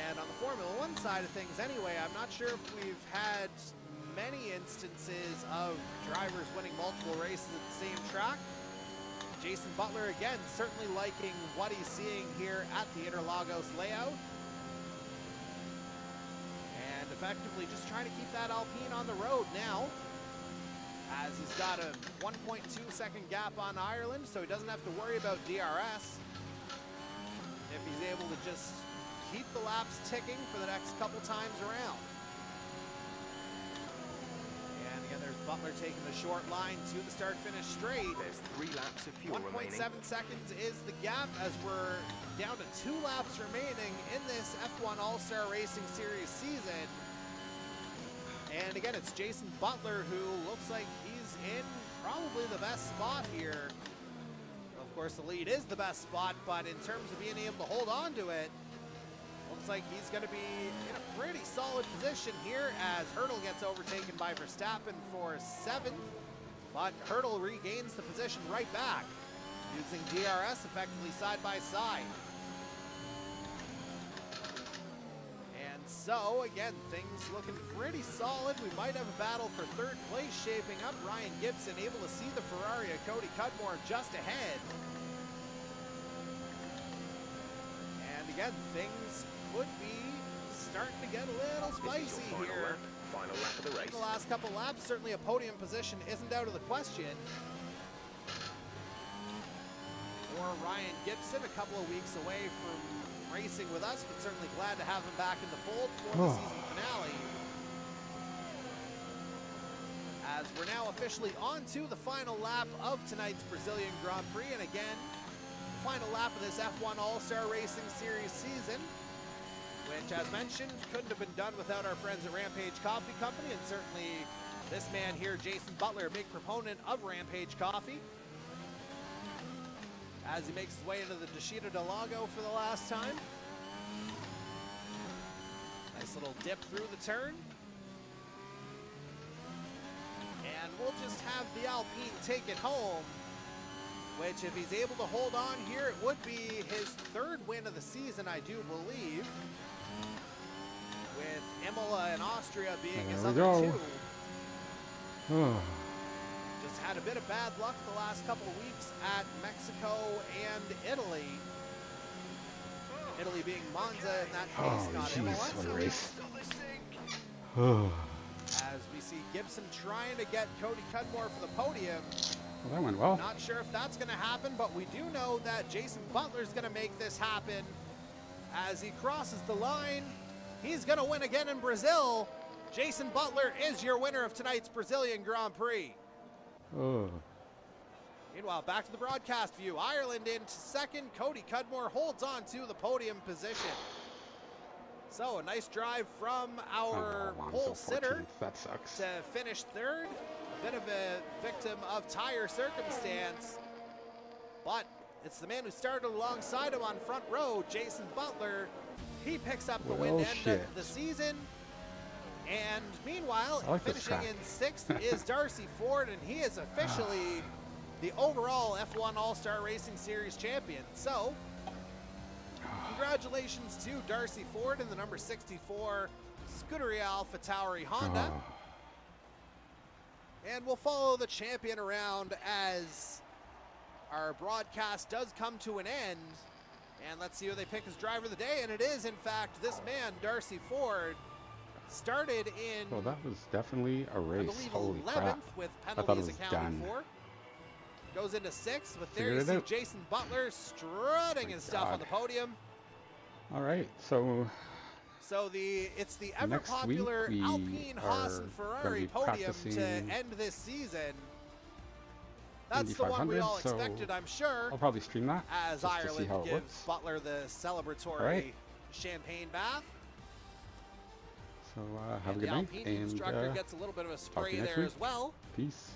S3: And on the Formula One side of things anyway, I'm not sure if we've had many instances of drivers winning multiple races at the same track. Jason Butler, again, certainly liking what he's seeing here at the Interlagos layout. And effectively just trying to keep that Alpine on the road now, as he's got a 1.2 second gap on Ireland, so he doesn't have to worry about DRS if he's able to just keep the laps ticking for the next couple times around. And again, there's Butler taking the short line to the start-finish straight.
S2: There's 3 laps of fuel remaining.
S3: 1.7 seconds is the gap as we're down to 2 laps remaining in this F1 All-Star Racing Series season. And again, it's Jason Butler who looks like he's in probably the best spot here. Of course, the lead is the best spot, but in terms of being able to hold on to it, looks like he's going to be in a pretty solid position here as Hurdle gets overtaken by Verstappen for 7th. But Hurdle regains the position right back, using DRS effectively side by side. And so, again, things looking pretty solid. We might have a battle for 3rd place shaping up. Ryan Gibson able to see the Ferrari of Cody Cudmore just ahead. And again, things would be starting to get a little spicy here.
S2: Final lap of the race.
S3: In the last couple laps, certainly a podium position isn't out of the question. Or Ryan Gibson, a couple of weeks away from racing with us, but certainly glad to have him back in the fold for the season finale. As we're now officially on to the final lap of tonight's Brazilian Grand Prix, and again, final lap of this F1 All-Star Racing Series season, which, as mentioned, couldn't have been done without our friends at Rampage Coffee Company, and certainly this man here, Jason Butler, a big proponent of Rampage Coffee, as he makes his way into the Descida del Lago for the last time. Nice little dip through the turn. we'll just have the Alpine take it home, which if he's able to hold on here, it would be his 3rd win of the season, I do believe, with Imola and Austria being his other 2. Just had a bit of bad luck the last couple of weeks at Mexico and Italy. Italy being Monza in that case, not Imola.
S1: What a race.
S3: As we see Gibson trying to get Cody Cudmore for the podium.
S1: Well, that went well.
S3: Not sure if that's going to happen, but we do know that Jason Butler's going to make this happen. As he crosses the line, he's going to win again in Brazil. Jason Butler is your winner of tonight's Brazilian Grand Prix. Meanwhile, back to the broadcast view. Ireland into 2nd. Cody Cudmore holds on to the podium position. So a nice drive from our pole sitter.
S1: That sucks.
S3: To finish 3rd. A bit of a victim of tire circumstance. But it's the man who started alongside him on front row, Jason Butler. He picks up the win to end the season. And meanwhile, finishing in 6th is Darcy Ford, and he is officially the overall F1 All-Star Racing Series champion. So, congratulations to Darcy Ford in the number 64 Scuderia AlphaTauri Honda. And we'll follow the champion around as our broadcast does come to an end. And let's see who they pick as driver of the day. And it is, in fact, this man, Darcy Ford. Started in,
S1: well, that was definitely a race.
S3: I believe,
S1: Holy
S3: 11th
S1: crap.
S3: with
S1: I thought it
S3: penalties
S1: was
S3: accounted
S1: done.
S3: for. Goes into 6th, but there
S1: Figured
S3: you
S1: it
S3: see
S1: out.
S3: Jason Butler strutting his stuff on the podium.
S1: All right, so
S3: it's the ever popular Alpine, Haas, and Ferrari podium to end this season. That's the one we all expected, I'm sure.
S1: I'll probably stream that
S3: as
S1: just
S3: Ireland
S1: to see how it
S3: gives
S1: works.
S3: Butler the celebratory champagne bath.
S1: So have a good night,
S3: Alpine
S1: and
S3: instructor gets a little bit of a spray
S1: next
S3: there
S1: week.
S3: as well.
S1: Peace.